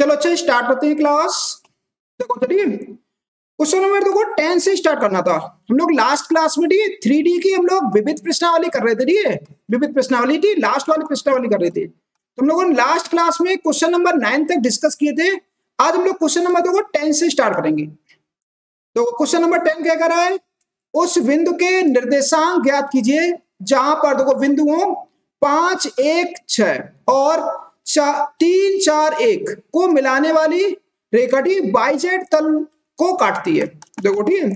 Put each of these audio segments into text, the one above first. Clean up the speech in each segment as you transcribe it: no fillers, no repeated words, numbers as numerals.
चलो अच्छा स्टार्ट करते हैं क्लास। देखो चलिए क्वेश्चन नंबर देखो 10 से स्टार्ट करना था। हम लोग लास्ट क्लास में 3D की हम लोग विविध प्रश्नावली कर रहे थे। विविध प्रश्नावली थी, लास्ट वाली प्रश्नावली कर रहे थे। तो हम लोगों ने लास्ट क्लास में क्वेश्चन नंबर 9 तक डिस्कस किए थे। आज हम लोग क्वेश्चन नंबर देखो 10 से स्टार्ट करेंगे। तो क्वेश्चन नंबर 10 क्या कर रहा है, उस बिंदु के निर्देशांक ज्ञात कीजिए जहां पर देखो बिंदु हो 5, 1, 6 और 3, 4, 1 को मिलाने वाली रेखा बाईजेड तल को काटती है। देखो ठीक है,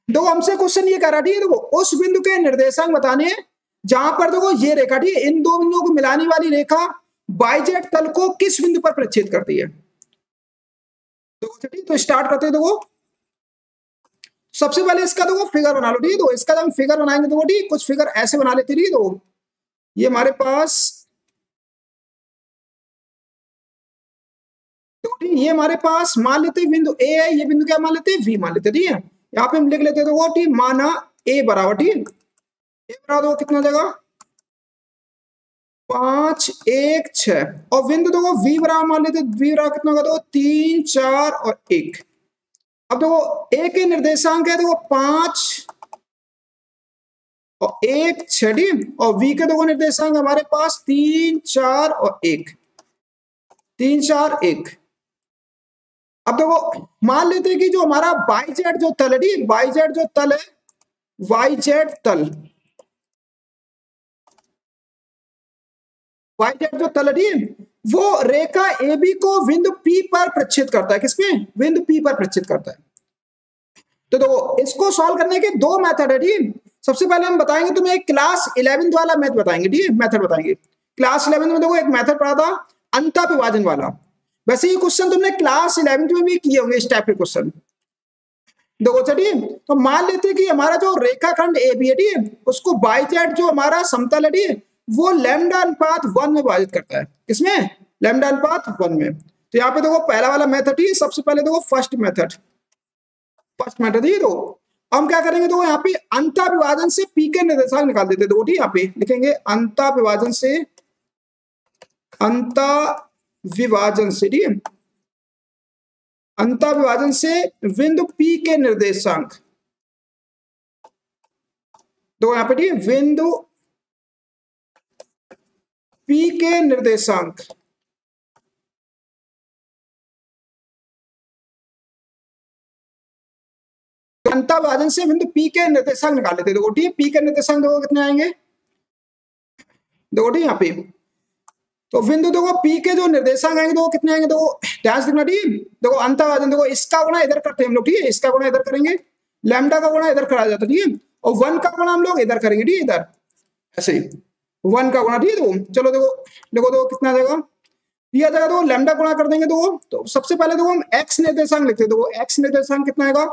देखो हमसे क्वेश्चन ये कह रहा है, देखो उस बिंदु के निर्देशांक बताने जहां पर देखो ये रेखा इन दो बिंदुओं को मिलाने वाली रेखा बाईजेड तल को किस बिंदु पर प्रक्षेप करती है। तो स्टार्ट करते हैं। देखो सबसे पहले इसका देखो फिगर बना लो। ठीक है, तो इसका जब हम फिगर बनाएंगे तो ठीक कुछ फिगर ऐसे बना लेते हैं। तो ये हमारे पास ये हमारे पास मान लेते हैं बिंदु ए है, ये बिंदु क्या मान लेते हैं वी मान लेते हैं। ठीक है, यहाँ पे हम लिख लेते हैं तो ठीक माना ए बराबर ठीक ए बराबर कितना देगा 5, 1, 6 और बिंदु देखो वी बराबर मान लेते वी बराबर कितना होगा देखो 3, 4 और 1। अब देखो ए के निर्देशांक है देखो 5 और 1, 6 और वी के देखो निर्देशांक हमारे पास 3, 4 और 1, 3, 4, 1। अब देखो मान लेते हैं कि जो हमारा वाईजेड जो तल है वाईजेड जो तल है वाईजेड तल वाईजेड जो तल है वो रेखा AB को बिंदु P पर प्रक्षेप करता है। किसमें बिंदु P पर प्रक्षेप करता है। तो देखो इसको सॉल्व करने के दो मेथड है। ठीक, सबसे पहले हम बताएंगे तुम्हें एक क्लास 11th वाला मैथ बताएंगे। ठीक, मेथड बताएंगे। क्लास 11th में देखो एक मेथड पढ़ा था अंतःविभाजन वाला। वैसे ये क्वेश्चन तुमने क्लास 11th में भी किए होंगे इस टाइप के क्वेश्चन। देखो चलिए तो मान लेते हैं कि हमारा जो रेखाखंड AB है उसको बाईजेड जो हमारा समतल है वो लैम्डा अनुपात 1 में विभाजित करता है। किसमें लैम्डा अनुपात 1 में। तो यहाँ पे देखो पहला वाला मेथड ही सबसे पहले देखो फर्स्ट मेथड ही। तो हम क्या करेंगे तो यहाँ पे अंतःविभाजन से P के निर्देशांक निकाल देते। देखो ठीक यहाँ पे लिखेंगे अंतःविभाजन से ठीक अंतःविभाजन से बिंदु P के निर्देशांक। तो यहाँ पे ठीक बिंदु P के निर्देशांक अंतःविभाजन से बिंदु P के निर्देशांक निकाल लेते। देखो ठीक P के निर्देशांक देखो कितने आएंगे। देखो ठीक यहाँ पे तो बिंदु देखो P के जो निर्देशांक आएंगे तो कितने आएंगे। देखो ध्यान से देखना ठीक देखो अंतःविभाजन देखो इसका गुणा इधर करते हैं हम लोग। ठीक है, इसका गुणा इधर करेंगे, लैम्डा का गुणा इधर करा जाता है। ठीक, और 1 का गुणा हम लोग इधर करेंगे। ठीक इधर ऐसे ही 1 का गुणा। ठीक है, चलो देखो कितना आ जाएगा यह जगह तो लैम्डा गुणा कर देंगे। तो सबसे पहले देखो हम x निर्देशांक लिखते हैं। देखो x निर्देशांक कितना आएगा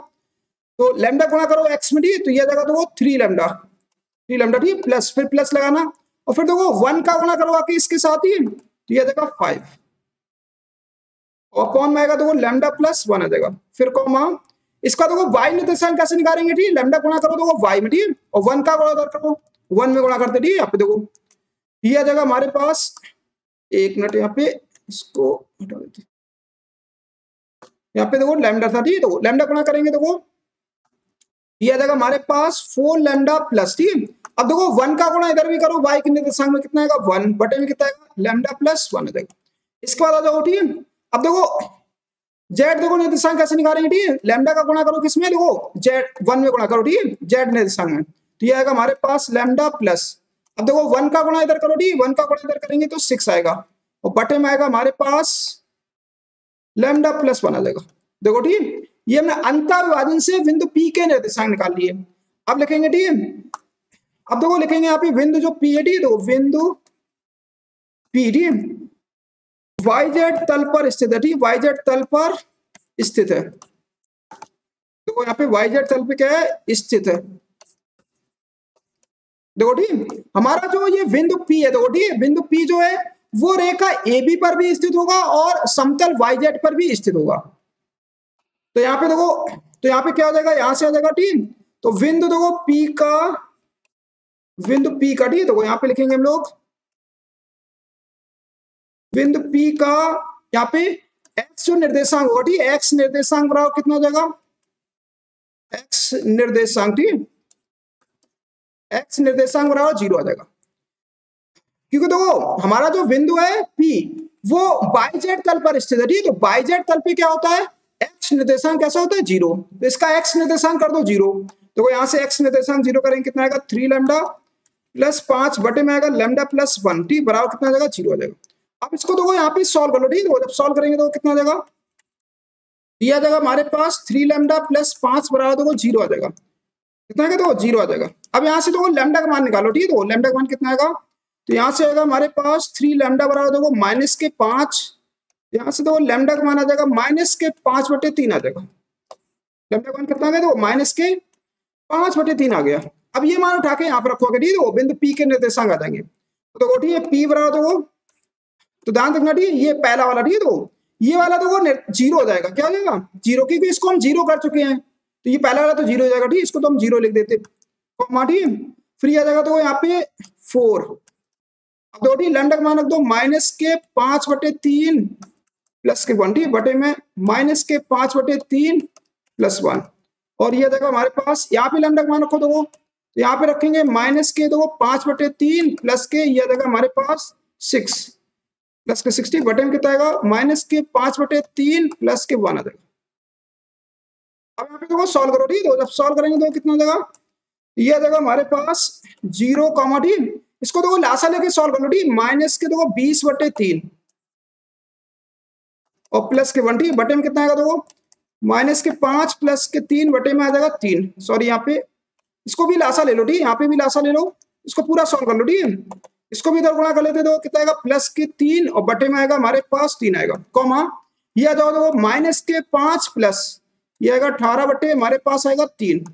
तो लैम्डा गुणा करो x में। ठीक तो यह जगह तो 3 लैम्डा ठीक प्लस फिर प्लस लगाना और फिर देखो 1 का गुणा करो आके इसके साथ ही तो यह जगह 5 और कौन में आएगा देखो लैम्डा प्लस 1 आ जाएगा। फिर कॉमा इसका देखो y निर्देशांक कैसे निकालेंगे। ठीक लैम्डा गुणा करो देखो y में ठीक और 1 का गुणा करो 1 में गुणा करते। ठीक यहाँ पे देखो यह जगह हमारे पास एक मिनट यहाँ पे इसको हटा देते। यहाँ पे देखो लैम्डा था। ठीक तो लैम्डा गुणा करेंगे देखो यह जगह हमारे पास 4 लैम्डा प्लस। ठीक अब देखो 1 का गुणा इधर भी करो y के निर्देशांक में कितना आएगा 1 बटे में कितना आएगा लैम्डा प्लस 1 आ जाएगा। इसके बाद आ जाओ। ठीक अब देखो z देखो निर्देशांक कैसे निकालेंगे। ठीक लैम्डा का गुणा करो किसमें देखो z 1 में गुणा करो। ठीक z निर्देशांक में तो यह आएगा हमारे पास लैम्डा प्लस। अब देखो 1 का गुणा इधर करो। ठीक 1 का गुणा इधर करेंगे तो 6 आएगा और बटे में आएगा हमारे पास लैम्डा प्लस 1 आ जाएगा। देखो ठीक ये हमने अंतःविभाजन से बिंदु P के निर्देशांक निकाल लिए। अब लिखेंगे ठीक अब देखो लिखेंगे यहाँ पे बिंदु जो P है ठीक तो बिंदु P ठीक वाईजेड तल पर स्थित है। ठीक वाईजेड तल पर स्थित है। देखो यहाँ पे वाईजेड तल पे क्या है स्थित है। देखो ठीक हमारा जो ये बिंदु P है देखो ठीक बिंदु P जो है वो रेखा AB पर भी स्थित होगा और समतल YZ पर भी स्थित होगा। तो यहाँ पे देखो तो यहाँ पे क्या हो जाएगा यहां से आ जाएगा। ठीक तो बिंदु देखो P का ठीक देखो यहाँ पे लिखेंगे हम लोग बिंदु P का यहाँ पे एक्स जो निर्देशांक होगा, ठीक, एक्स निर्देशांक बराबर कितना हो जाएगा, एक्स निर्देशांक, ठीक, एक्स निर्देशांक बराबर 0 आ जाएगा, क्योंकि देखो हमारा जो बिंदु है P वो yz तल पर स्थित है, ठीक है, तो yz तल पे क्या होता है, x निर्देशांक कैसा होता है, 0, तो इसका x निर्देशांक कर दो 0, तो यहाँ से x निर्देशांक 0 करेंगे, कितना आएगा 3 लैम्डा प्लस 5 बटे में आएगा लैम्डा प्लस 1, ठीक, बराबर कितना आ जाएगा 0 आ जाएगा। अब इसको देखो यहाँ पे सॉल्व कर लो, ठीक है, जब सॉल्व करेंगे तो कितना आ जाएगा, ये आ जाएगा हमारे पास 3 लैम्डा प्लस 5 बराबर देखो 0 आ जाएगा, कितना आएगा, तो 0 आ जाएगा। अब यहाँ से देखो लैम्डा का मान निकालो, ठीक है, तो लैम्डा का मान कितना आएगा, तो यहाँ से आएगा हमारे पास 3 लैम्डा बराबर देखो माइनस के 5, यहाँ से देखो लैम्डा का मान आ जाएगा माइनस के 5 बटे 3 आ जाएगा, लैम्डा का मान कितना आ गया, देखो माइनस के 5 बटे 3 आ गया। अब ये मान उठा के यहाँ पर रखोगे, ठीक है, बिंदु P के निर्देशांक आ जाएंगे, तो देखो ठीक है, P बराबर देखो, तो ध्यान रखना, ठीक है, ये पहला वाला, ठीक है, तो ये वाला देखो 0 हो जाएगा, क्या हो जाएगा 0, क्योंकि इसको हम 0 कर चुके हैं, तो ये पहला वाला तो 0 हो जाएगा, ठीक, इसको तो हम 0 लिख देते, ठीक, फिर आ जाएगा तो यहाँ पे 4, अब दो लैम्डा का मान रख दो माइनस के 5 बटे 3 प्लस के 1, ठीक, बटे में माइनस के 5 बटे 3 प्लस 1, और ये देखो हमारे पास यहाँ पे लैम्डा का मान रखो, देखो तो यहाँ पे रखेंगे माइनस के देखो 5 बटे 3 प्लस के ये देखो हमारे पास 6 प्लस के 60 बटे में कितना आएगा माइनस के 5 बटे 3 प्लस के 1 आ जाएगा। अब यहाँ पे देखो सॉल्व करो, ठीक, तो जब सॉल्व करेंगे तो कितना आ जाएगा, ये आ जाएगा हमारे पास 0, ठीक, इसको देखो लासा लेके सॉल्व कर लो, ठीक, माइनस के देखो 20 बटे 3 और प्लस के 1, ठीक, बटे में कितना आएगा, देखो माइनस के 5 प्लस के 3 बटे में आ जाएगा 3, सॉरी यहाँ पे इसको भी लासा ले लो, ठीक, यहाँ पे भी लासा ले लो, इसको पूरा सॉल्व कर लो, ठीक, इसको भी इधर गुणा कर लेते, देखो कितना आएगा प्लस के 3 और बटे में आएगा हमारे पास 3 आएगा, कॉमा ये आ जाओ देखो माइनस के 5 प्लस ये आएगा 18 बटे हमारे पास आएगा 3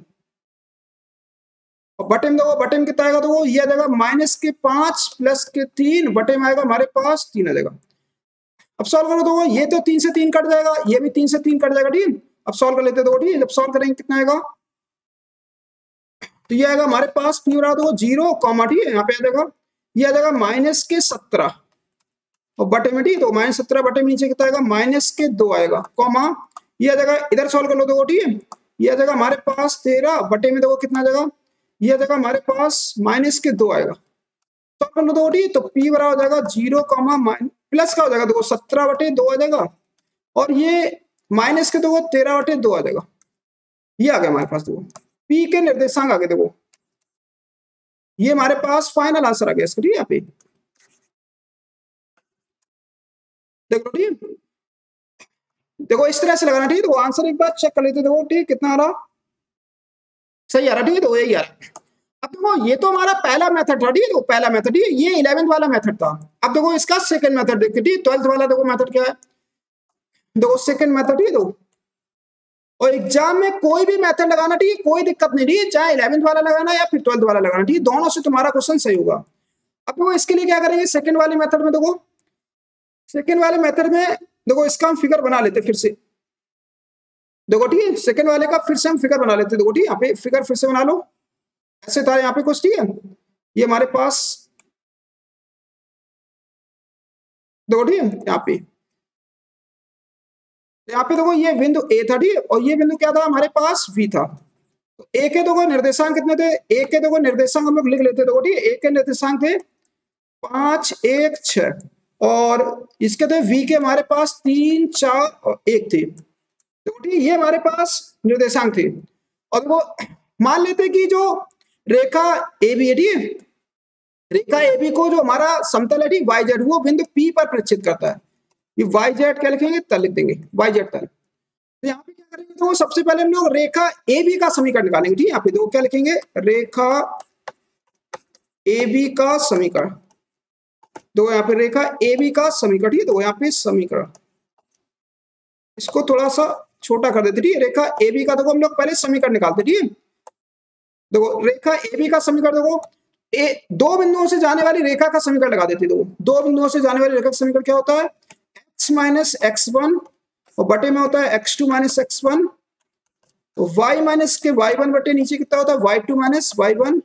और बटे में देखो बटे में कितना आएगा, तो ये आ जाएगा माइनस के 5 प्लस के 3 बटे में आएगा हमारे पास 3 आ जाएगा। अब सॉल्व करो तो ये तो 3 से 3 कट जाएगा, ये भी 3 से 3 कट जाएगा, ठीक, अब सॉल्व कर लेते, ठीक, जब सॉल्व करेंगे कितना आएगा, तो ये आएगा हमारे पास P बराबर देखो 0, कॉमा, ठीक है, यहाँ पे आ जाएगा ये आ जाएगा माइनस के 17 और बटे में, ठीक, तो माइनस 17 बटे में नीचे कितना आएगा माइनस के 2 आएगा, कॉमा ये आ जाएगा इधर सॉल्व कर लो, देखो ठीक है, ये आ जाएगा हमारे पास 13 बटे में देखो कितना आ जाएगा, ये आ जाएगा हमारे पास माइनस के 2 आएगा, सॉल्व कर लो देखो ठीक, तो P बराबर हो जाएगा 0, प्लस का हो जाएगा देखो 17 बटे 2 आ जाएगा और ये माइनस के देखो 13 बटे 2 आ जाएगा, ये आ गया हमारे पास, देखो P के निर्देशांक आ गए, देखो ये हमारे पास फाइनल आंसर आ गया इसका, ठीक है, यहाँ पे देख लो, ठीक, देखो इस तरह से लगाना, ठीक, तो आंसर एक बार चेक कर लेते, देखो ठीक कितना आ रहा, सही आ रहा, ठीक है, तो यही आ रहा। अब देखो ये तो हमारा पहला मेथड था, ठीक है, पहला मेथड, ठीक है, ये 11th वाला मेथड था। अब देखो इसका सेकंड मेथड देखते, ठीक, 12th वाला देखो मेथड क्या है, देखो सेकंड मेथड, ठीक है, और एग्जाम में कोई भी मेथड लगाना, ठीक है, कोई दिक्कत नहीं, ठीक है, चाहे 11th वाला लगाना या फिर 12th वाला लगाना, ठीक है, दोनों से तुम्हारा क्वेश्चन सही होगा। अब देखो इसके लिए क्या करेंगे, सेकंड वाले मेथड में, देखो सेकंड वाले मेथड में देखो इसका हम फिगर बना लेते फिर से, देखो ठीक है, सेकंड वाले का फिर से हम फिगर बना लेते, देखो ठीक है, यहाँ पे फिगर फिर से बना लो, ऐसे था यहाँ पे कुछ, ठीक है, ये हमारे पास देखो ठीक है, यहाँ पे देखो ये बिंदु ए था, ठीक है, और ये बिंदु क्या था हमारे पास बी था, तो ए के देखो निर्देशांक कितने थे, ए के देखो निर्देशांक हम लोग लिख लेते, देखो ठीक है, ए के निर्देशांक थे 5 1 6 और इसके थे वी के हमारे पास 3 4 और 1 थे, तो ठीक ये हमारे पास निर्देशांक थे। और वो मान लेते कि जो रेखा ए बी है, ठीक है, रेखा ए बी को जो हमारा समतल है, ठीक, वाई जेड, वो बिंदु पी पर प्रक्षेपित करता है, ये वाई जेड क्या लिखेंगे, तल लिख देंगे, वाई जेड तल। तो यहाँ पे क्या करेंगे, तो सबसे पहले हम लोग रेखा ए बी का समीकरण निकालेंगे, ठीक है, यहाँ पे देखो क्या लिखेंगे, रेखा ए बी का समीकरण, देखो यहाँ पे रेखा ए बी का समीकरण, ठीक है, देखो यहाँ पे समीकरण, इसको थोड़ा सा छोटा कर देते, ठीक है, रेखा ए बी का देखो हम लोग पहले समीकरण निकालते, ठीक है, देखो रेखा ए बी का समीकरण, देखो दो बिंदुओं से जाने वाली रेखा का समीकरण लगा देते, देखो दो बिंदुओं से जाने वाली रेखा का समीकरण क्या होता है, x माइनस x1 और बटे में होता है x2 माइनस x1, तो y माइनस के y1 बटे नीचे कितना होता है y2 माइनस y1,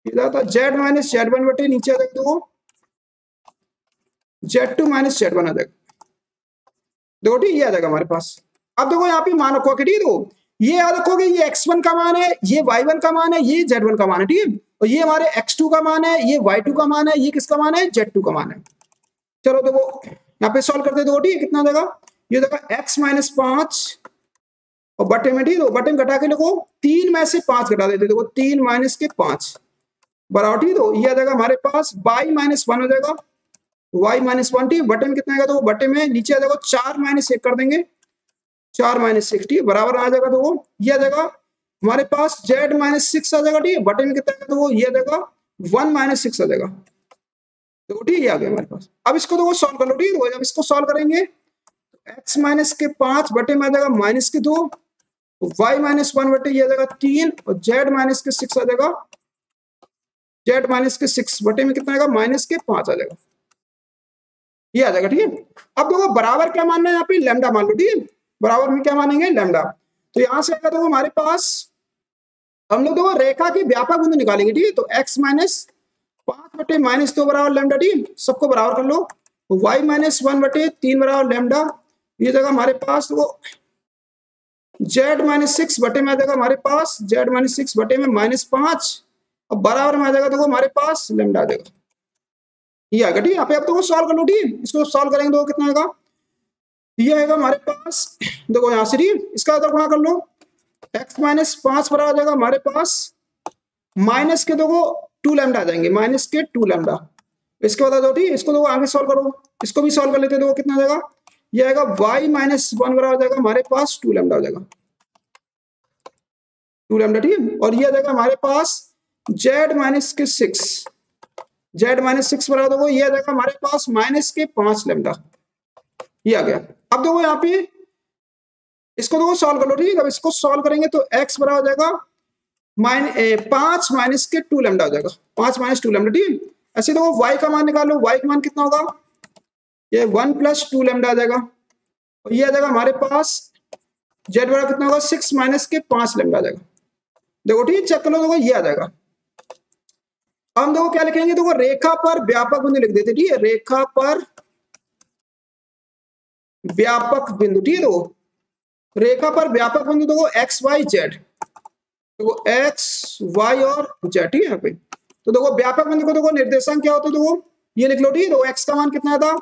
इधर होता है z माइनस z1 बटे नीचे आ जाएगा, देखो z2 माइनस z1 आ जाएगा, देखो ठीक, ये आ जाएगा हमारे पास। अब देखो यहाँ पे मान रखो कि ठीक, देखो ये याद रखोगे, ये x1 का मान है, ये y1 का मान है, ये z1 का मान है, ठीक है। और ये हमारे x2 का मान है, ये y2 का मान है, ये किसका मान है, z2 का मान है। चलो देखो यहाँ पे सॉल्व करते देखो ठीक, कितना देगा, ये देगा x माइनस 5 और बटे में, ठीक है, बटे में घटा के देखो 3 में से 5 घटा देते, देखो 3 माइनस के 5 बराबर, ठीक है। ये आ जाएगा हमारे पास y माइनस 1 हो जाएगा, y माइनस 1, ठीक, बटे में कितना आएगा, तो बटे में नीचे आ जाएगा 4 माइनस 1 कर देंगे, 4 माइनस 6, ठीक, बराबर आ जाएगा, तो वो ये आ जाएगा हमारे पास z माइनस 6 आ जाएगा, ठीक है, बटे में कितना आएगा, तो वो ये आ जाएगा 1 माइनस 6 आ जाएगा, तो ठीक है आ गया हमारे पास। अब इसको तो वो सॉल्व कर लो, ठीक है, जब इसको सॉल्व करेंगे x माइनस के 5 बटे में आ जाएगा माइनस के 2, y माइनस 1 बटे ये आ जाएगा 3 और z माइनस के 6 आ जाएगा, z माइनस के 6 बटे में कितना आएगा, माइनस के 5 आ जाएगा, ये आ जाएगा, ठीक है। अब देखो बराबर क्या मानना है यहाँ पे, लैम्डा मान लो, ठीक है, बराबर में क्या मानेंगे, लैम्डा। तो यहां से आएगा तो हमारे पास हम लोग देखो रेखा के व्यापक बिंदु निकालेंगे, ठीक है, तो x माइनस 5 बटे माइनस 2 बराबर लैम्डा, ठीक, सबको बराबर कर लो, y माइनस 1 बटे 3 बराबर लैम्डा, ये जगह हमारे पास वो z माइनस 6 बटे में आ जाएगा हमारे पास, z माइनस 6 बटे में माइनस 5 अब बराबर में आ जाएगा, देखो हमारे पास लैम्डा आ जाएगा, ये आएगा, ठीक है। आप तो सॉल्व कर लो, ठीक, इसको सॉल्व करेंगे तो कितना आएगा, ये आएगा हमारे पास, देखो यहाँ से ठीक, इसका उधर गुणा कर लो, x माइनस 5 बराबर आ जाएगा हमारे पास माइनस के देखो 2 लैम्डा आ जाएंगे, माइनस के 2 लैम्डा, इसके बाद आ जाओ, ठीक, इसको देखो आगे सॉल्व करो, इसको भी सॉल्व कर लेते हैं, देखो कितना आ जाएगा, ये आएगा y माइनस 1 बराबर आ जाएगा हमारे पास 2 लैम्डा आ जाएगा, 2 लैम्डा, ठीक है। और ये आ जाएगा हमारे पास z माइनस के 6, z माइनस 6 बराबर देखो ये आ जाएगा हमारे पास माइनस के 5 लैम्डा, ये आ गया। अब देखो यहाँ पे इसको देखो सॉल्व कर लो, ठीक है, अब इसको सॉल्व करेंगे तो x बराबर हो जाएगा 5 माइनस के 2 लैम्डा हो जाएगा, 5 माइनस 2 लैम्डा, ठीक है। ऐसे देखो y का मान निकालो, y का मान कितना होगा, ये 1 प्लस 2 लैम्डा आ जाएगा, और ये आ जाएगा हमारे पास z बराबर कितना होगा, 6 माइनस के 5 लैम्डा आ जाएगा, देखो ठीक, चेक कर लो, देखो ये आ जाएगा। अब हम देखो क्या लिखेंगे, देखो रेखा पर व्यापक बिंदु लिख देते, ठीक है, रेखा पर व्यापक बिंदु, ठीक है, देखो रेखा पर व्यापक बिंदु देखो एक्स वाई जेड, देखो एक्स वाई और जेड, ठीक है यहाँ पे। तो देखो व्यापक बिंदु को देखो निर्देशांक क्या होता है, देखो ये लिख लो, ठीक है, देखो एक्स का मान कितना था,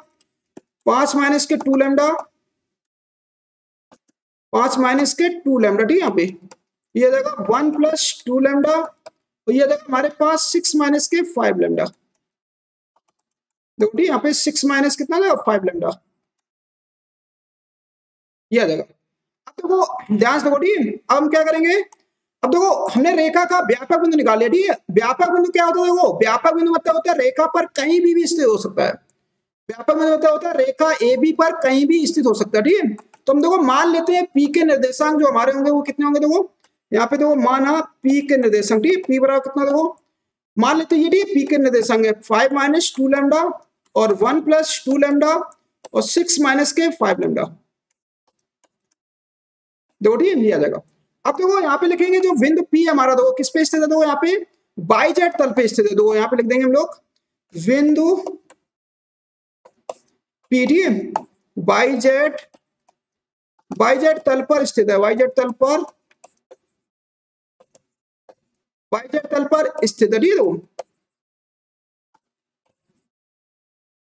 5 माइनस के 2 लैम्डा, 5 माइनस के 2 लैम्डा, ठीक है, यहाँ पे ये आ जाएगा 1 प्लस 2 लैम्डा, और ये आ जाएगा हमारे पास 6 माइनस के 5 लैम्डा, देखो ठीक, यहाँ पे 6 माइनस कितना था, 5 लैम्डा, ये आ जाएगा। अब देखो ध्यान से देखो, ठीक है, अब हम क्या करेंगे, अब देखो हमने रेखा का व्यापक बिंदु निकाल लिया, ठीक है, व्यापक बिंदु क्या होता है, देखो व्यापक बिंदु मतलब होता है रेखा पर कहीं भी स्थित हो सकता है, व्यापक बिंदु मतलब होता है रेखा ए बी पर कहीं भी स्थित हो सकता है, ठीक है। तो हम देखो मान लेते हैं पी के निर्देशांक जो हमारे होंगे वो कितने होंगे, देखो यहाँ पे देखो माना पी के निर्देशांक, ठीक है, पी बराबर कितना, देखो मान लेते हैं ये, ठीक, पी के निर्देशांक है 5 माइनस 2 लैम्डा और 1 प्लस 2 लैम्डा और 6 माइनस के 5 लैम्डा, देखो ठीक है, ये आ जाएगा। अब देखो यहाँ पे लिखेंगे जो बिंदु P हमारा, देखो किस पे स्थित है, देखो यहाँ पे बाई जेड तल पे स्थित है, देखो यहाँ पे लिख देंगे हम लोग बिंदु P, ठीक है, बाई जेड तल पर स्थित है, बाई जेड तल पर स्थित है, ठीक है,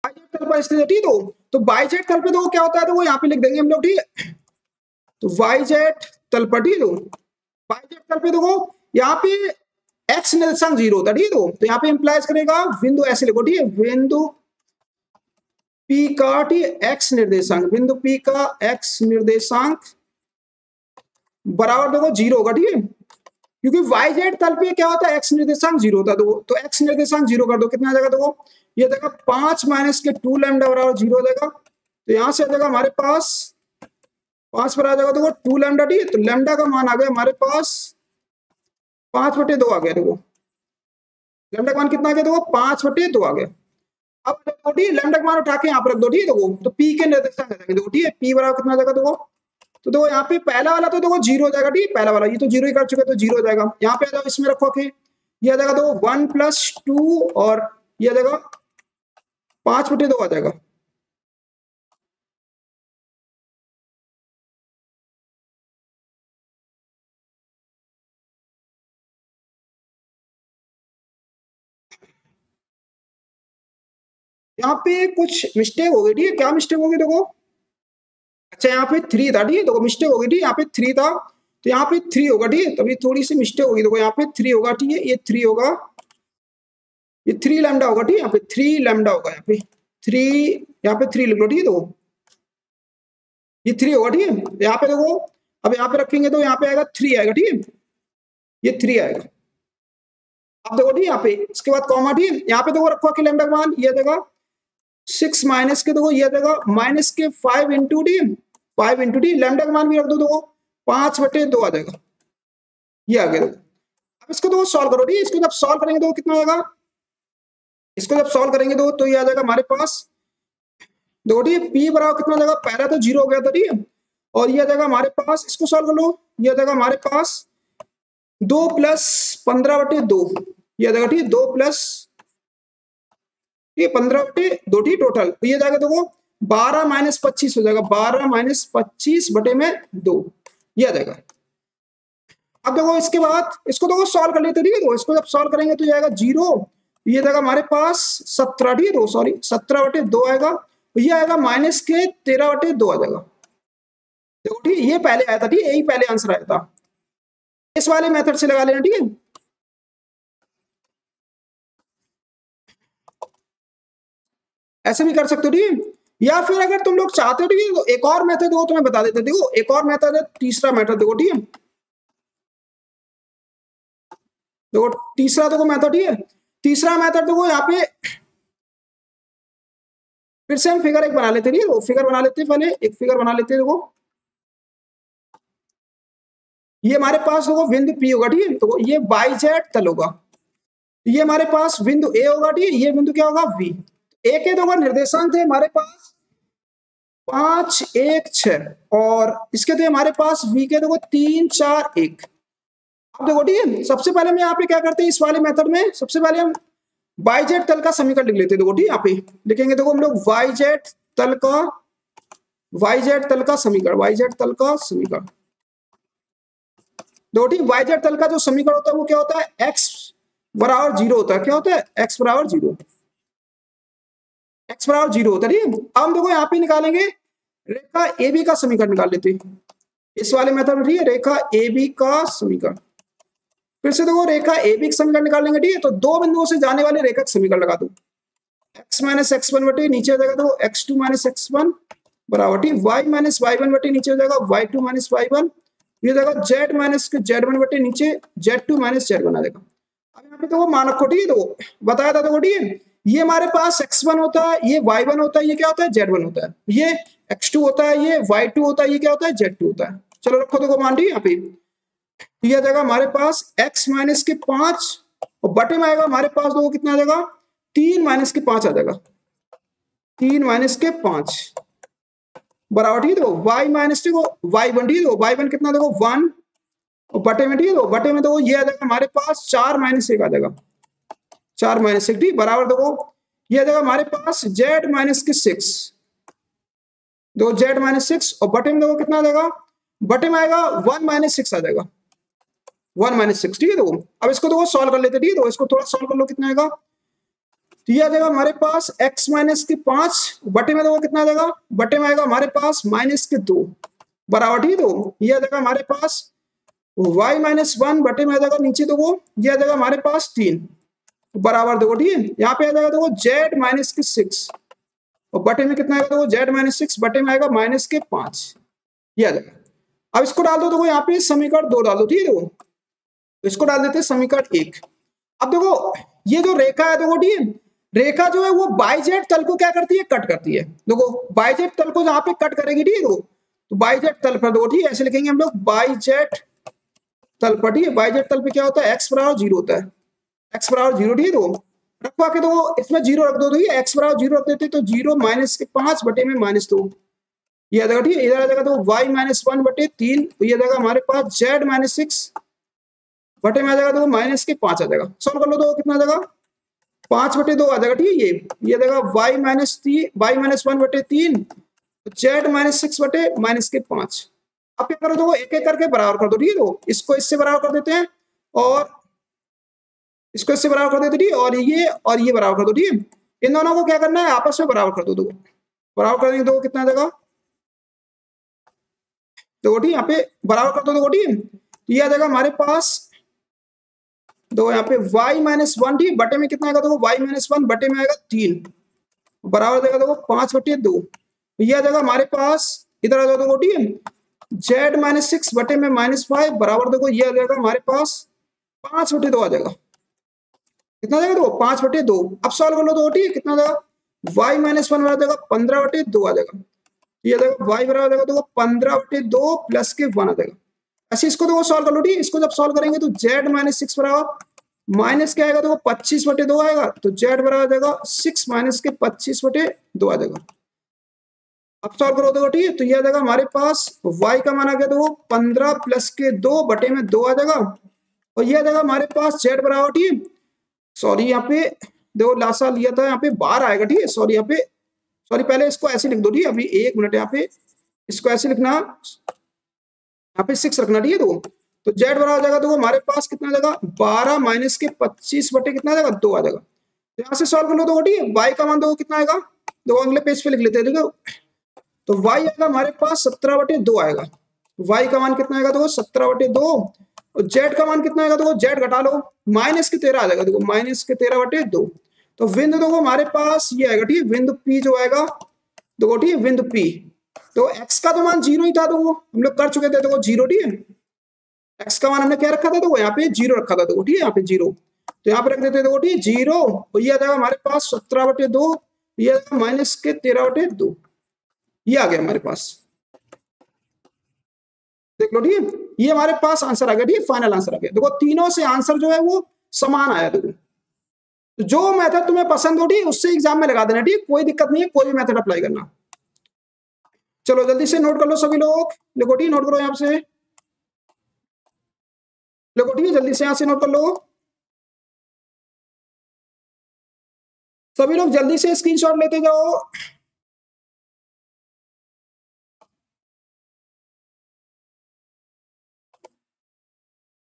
बाई जेड तल पर स्थित है, ठीक है। तो बाई जेड तल पे देखो क्या होता है, तो वो यहाँ पे लिख देंगे हम लोग, ठीक है, तो वाई जेड तल पर, ठीक है, वाई जेड तल पे देखो यहाँ पे एक्स निर्देशांक 0 होता है, ठीक है, तो यहाँ पे इंप्लाइज करेगा बिंदु ऐसे लिखो, ठीक है, बिंदु P का, ठीक है, एक्स निर्देशांक, बिंदु P का एक्स निर्देशांक बराबर देखो 0 होगा, ठीक है, क्योंकि वाई जेड तल पे क्या होता है, एक्स निर्देशांक 0 होता है, तो एक्स निर्देशांक 0 कर दो, कितना आ जाएगा, देखो ये देगा 5 माइनस के 2 लैम्डा बराबर 0 हो जाएगा, तो यहाँ से आ जाएगा हमारे पास 5 पर आ जाएगा, देखो 2 लैम्डा, ठीक है, तो लैम्डा का मान आ गया हमारे पास 5 बटे 2 आ गया, देखो लैम्डा का मान कितना आ गया, देखो 5 बटे 2 आ गया। अब देखो ठीक, लैम्डा का मान उठा के यहाँ पर रख दो, ठीक है, देखो तो P के निर्देशांक आ जाएंगे, देखो ठीक है, P बराबर कितना आ जाएगा, देखो तो देखो यहाँ पे पहला वाला तो देखो 0 हो जाएगा, ठीक है, पहला वाला ये तो 0 ही कर चुके, तो 0 हो जाएगा। यहाँ पे आ जाओ, इसमें रखो के ये आ जाएगा, देखो 1 प्लस 2 और ये आ जाएगा 5 बटे 2 आ जाएगा, यहाँ पे कुछ मिस्टेक हो गई, ठीक है, क्या मिस्टेक हो गई देखो। अच्छा यहाँ पे 3 था, ठीक है, देखो मिस्टेक हो गई, ठीक है, यहाँ पे 3 था तो यहाँ पे 3 होगा, ठीक है, तभी थोड़ी सी मिस्टेक होगी, देखो यहाँ पे 3 होगा, ठीक है, ये 3 होगा, ये 3 लैम्डा होगा, ठीक है, यहाँ पे 3 लैम्डा होगा, यहाँ पे 3, यहाँ पे 3 लिख लो, ठीक है, देखो ये 3 होगा, ठीक है, यहाँ पे देखो अब यहाँ पे रखेंगे तो यहाँ पे आएगा 3 आएगा, ठीक है, ये 3 आएगा। अब देखो ठीक, यहाँ पे इसके बाद कॉमा, ठीक है, यहाँ पे देखो रखो कि लैम्डा का मान ये देगा 6 माइनस के, देखो ये देगा माइनस के 5 into D, 5 into D, lambda का मान भी रख दो, देखो 5/2 आ जाएगा, ये आ गया देखो। अब इसको देखो सॉल्व करो, ठीक है, इसको जब सॉल्व करेंगे तो कितना आएगा, इसको जब सॉल्व करेंगे तो ये आ जाएगा हमारे पास, देखो ठीक है, पी बराबर कितना जाएगा, पहला तो 0 हो गया था, ठीक है, और ये आ जाएगा हमारे पास, इसको सॉल्व कर लो, ये आ जाएगा हमारे पास 2 + 15/2, ये आ जाएगा, ठीक है, 2 प्लस, ठीक है, 15/2, ठीक, टोटल तो ये जाएगा देखो 12 - 25 हो जाएगा, 12 - 25/2, ये आ जाएगा। अब देखो इसके बाद इसको देखो सॉल्व कर लेते, ठीक है, तो इसको जब सॉल्व करेंगे तो ये आएगा 0, ये जाएगा हमारे पास 17, ठीक है, सॉरी 17/2 आएगा, ये आएगा माइनस के 13/2 आ जाएगा, देखो ठीक है, ये पहले आया था, ठीक है, यही पहले आंसर आया था, इस वाले मेथड से लगा लेना, ठीक है। ऐसे भी कर सकते हो, ठीक है, या फिर अगर तुम लोग चाहते हो, ठीक है, तो एक और मेथड हो तो मैं बता देता हूं, देखो एक और मेथड है, तीसरा मेथड देखो, ठीक है, देखो तीसरा देखो मेथड, ठीक है, तीसरा मेथड देखो यहाँ पे फिर से हम फिगर एक बना लेते हैं, ठीक है, फिगर बना लेते हैं, पहले एक फिगर बना लेते हैं, देखो ये हमारे पास देखो बिंदु पी होगा, ठीक है, तो ये वाई जेड तल होगा, ये हमारे पास बिंदु ए होगा, ठीक है, ये बिंदु क्या होगा वी, ए के देखो निर्देशांक थे हमारे पास 5, 1, 6 और इसके थे हमारे पास वी के देखो 3, 4, 1। अब देखो ठीक है, सबसे पहले हम यहाँ पे क्या करते हैं, इस वाले मेथड में सबसे पहले हम वाई जेड तल का समीकरण लिख लेते हैं, देखो ठीक है, यहाँ पे लिखेंगे, देखो हम लोग वाई जेड तल का समीकरण, वाई जेड तल का समीकरण, देखो ठीक, वाई जेड तल का जो समीकरण होता है वो क्या होता है, एक्स बराबर 0 होता है, क्या होता है, एक्स बराबर 0, एक्स बराबर 0 होता है, ठीक है। अब हम देखो यहाँ पे निकालेंगे रेखा ए बी का समीकरण निकाल लेते हैं इस वाले मेथड में, ठीक है, रेखा ए बी का समीकरण, फिर से देखो रेखा ए बी का समीकरण निकाल लेंगे, ठीक है, तो दो बिंदुओं से जाने वाले रेखा का समीकरण लगा दो, x - x1 बटे नीचे हो जाएगा तो x2 - x1 बराबर, ठीक, y - y1 बटे नीचे हो जाएगा y2 - y1, ये जाएगा z - z1 बटे नीचे z2 - z1 आ जाएगा। अब यहाँ पे तो वो मानक को, ठीक है, तो बताया था देखो, ठीक है, ये हमारे पास x1 होता है, ये y1 होता है, ये क्या होता है z1 होता है, ये x2 होता है, ये y2 होता है, ये क्या होता है z2 होता है। चलो रखो देखो मान, ठीक है, यहाँ पे ये आ जाएगा हमारे पास x - के 5 और बटे में आएगा हमारे पास देखो कितना आ जाएगा 3 - के 5 आ जाएगा, 3 - के 5 बराबर, ठीक है, देखो y माइनस देखो y1, ठीक है, देखो y1 कितना देखो 1 और बटे में, ठीक है, देखो बटे में देखो ये आ जाएगा हमारे पास 4 - 1 आ जाएगा, 4 - 1, ठीक, बराबर देखो ये आ जाएगा हमारे पास z - के 6, देखो z - 6 और बटे में देखो कितना आ जाएगा, बटे में आएगा 1 - 6 आ जाएगा, 1 - 6, ठीक है, देखो अब इसको देखो सॉल्व कर लेते हैं, ठीक है, तो इसको थोड़ा सॉल्व कर लो, कितना आएगा, तो ये आ जाएगा हमारे पास x - के 5 बटे में देखो कितना आ जाएगा, बटे में आएगा हमारे पास -2 बराबर, ठीक है, तो ये आ जाएगा हमारे पास y - 1 बटे में आ जाएगा नीचे देखो ये आ जाएगा हमारे पास 3 बराबर, देखो ठीक है, यहाँ पे आ जाएगा देखो z - के 6 और बटे में कितना आएगा, देखो z - 6 बटे में आएगा -5, ये आ जाएगा। अब इसको डाल दो, देखो यहाँ पे समीकरण 2 डाल दो, ठीक है, देखो इसको डाल देते हैं समीकरण 1। अब देखो ये जो रेखा है, देखो ठीक है, रेखा जो है वो बाई जेड तल को क्या करती है, कट करती है, देखो बाई जेड तल को जहां पे कट करेगी, ठीक है, देखो तो बाई जेड तल पर देखो, ठीक है, ऐसे लिखेंगे हम लोग बाई जेड तल पर, ठीक है, बाई जेड तल पे क्या होता है, x बराबर 0 होता है, x बराबर 0, ठीक है, देखो रखवा के देखो इसमें 0 रख दो, तो ये x बराबर 0 रख देते तो 0 - के 5 बटे में -2 ये आ जाएगा, ठीक है, इधर आ जाएगा तो y - 1 बटे 3, तो ये आ जाएगा हमारे पास z - 6 बटे में आ जाएगा, तो -के 5 आ जाएगा, सॉल्व कर लो तो कितना आ जाएगा 5/2 आ जाएगा, ठीक है, ये आ जाएगा y - 1 बटे 3 z - 6 बटे -के 5। अब क्या करो, दो एक एक करके बराबर कर दो, ठीक है, तो इसको इससे बराबर कर देते हैं और इसको इससे बराबर कर देते, ठीक है, और ये बराबर कर दो, ठीक है, इन दोनों को क्या करना है, आपस में बराबर कर दो। देखो बराबर कर देंगे तो कितना आ जाएगा, देखो ठीक यहाँ पे बराबर कर दो। देखो ठीक ये आ जाएगा हमारे पास, दो यहाँ पे y माइनस वन, ठीक बटे में कितना आएगा, देखो y माइनस वन बटे में आएगा 3, बराबर देगा देखो 5/2। ये आ जाएगा हमारे पास, इधर आ जाओ देखो ठीक z माइनस सिक्स बटे में -5 बराबर देखो ये आ जाएगा हमारे पास 5/2 आ जाएगा। कितना आ जाएगा देखो 5/2। अब सॉल्व कर लो तो ठीक कितना आ जाएगा, y माइनस वन बराबर देगा 15/2 आ जाएगा। ये आ जाएगा y बराबर देगा देखो 15/2 प्लस के 1 आ जाएगा। ऐसे इसको देखो सॉल्व कर लो ठीक, इसको जब सॉल्व करेंगे तो z माइनस सिक्स बराबर माइनस क्या आएगा, देखो 25/2 आएगा, तो z बराबर जाएगा 6 माइनस के 25/2 आ जाएगा। अब सॉल्व करो देखो ठीक है, तो ये आ जाएगा हमारे पास y का मान आ गया देखो 15 प्लस के 2 बटे में 2 आ जाएगा, और ये आ जाएगा हमारे पास z बराबर ठीक, सॉरी यहाँ पे देखो लास्ट साल लिया था यहाँ पे 12 आएगा ठीक है, सॉरी यहाँ पे, सॉरी पहले इसको ऐसे लिख दो ठीक है, अभी 1 मिनट यहाँ पे इसको ऐसे लिखना, यहाँ पे 6 रखना ठीक है। तो जेड बराबर हो जाएगा तो हमारे पास कितना आ जाएगा 12 माइनस के 25 बटे कितना आ जाएगा 2 आ जाएगा। तो यहाँ से सॉल्व कर लो तो ठीक है, वाई का मान दो कितना आएगा, दो अगले पेज पे लिख लेते हैं देखो, तो वाई आएगा हमारे पास 17/2 आएगा। वाई का मान कितना आएगा देखो 17/2, और जेड का मान कितना आएगा देखो, जेड घटा लो माइनस के 13 आ जाएगा, देखो माइनस के 13/2। तो बिंदु देखो हमारे पास ये आएगा ठीक है, बिंदु पी जो आएगा देखो ठीक है, बिंदु पी, तो एक्स का तो मान 0 ही था, तो हम लोग कर चुके थे देखो 0 ठीक है, एक्स का मान हमने क्या रखा था, तो यहाँ पे 0 रखा था, देखो ठीक है यहाँ पे 0, तो यहाँ पे रख देते देखो ठीक 0, और ये आ जाएगा हमारे पास 17/2, ये आ जाएगा माइनस के 13/2, ये आ गया हमारे पास, देख लो ठीक है, ये हमारे पास आंसर आ गया ठीक है, फाइनल आंसर आ गया। देखो तीनों से आंसर जो है वो समान आया, देखो तो जो मेथड तुम्हें पसंद हो ठीक उससे एग्जाम में लगा देना ठीक, कोई दिक्कत नहीं है, कोई भी मेथड अप्लाई करना। चलो जल्दी से नोट कर लो सभी लोग, लिखो ठीक, नोट करो यहाँ से, लिखो ठीक है, जल्दी से यहाँ से नोट कर लो सभी लोग, जल्दी से स्क्रीनशॉट लेते जाओ।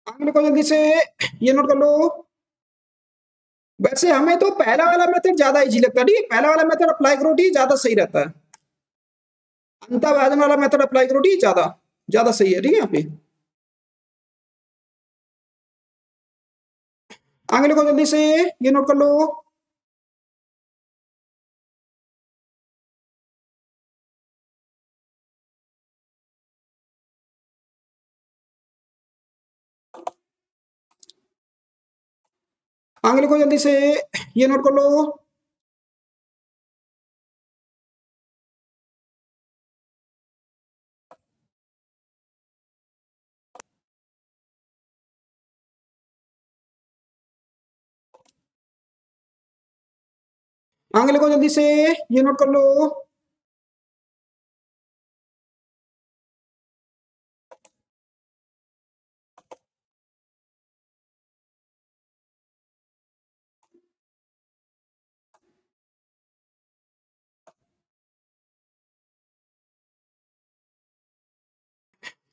आगे लिखो जल्दी से, ये नोट कर लो। वैसे हमें तो पहला वाला मेथड ज्यादा इजी लगता है ठीक है, पहला वाला मेथड अप्लाई करो ठीक, ज्यादा सही रहता है। अंतर्विभाजन वाला मेथड अप्लाई करो ठीक, ज्यादा ज्यादा सही है ठीक है। यहाँ पे आगे लिखो जल्दी से, ये नोट कर लो। आगे लिखो जल्दी से, ये नोट कर लो। आगे लिखो जल्दी से, ये नोट कर लो।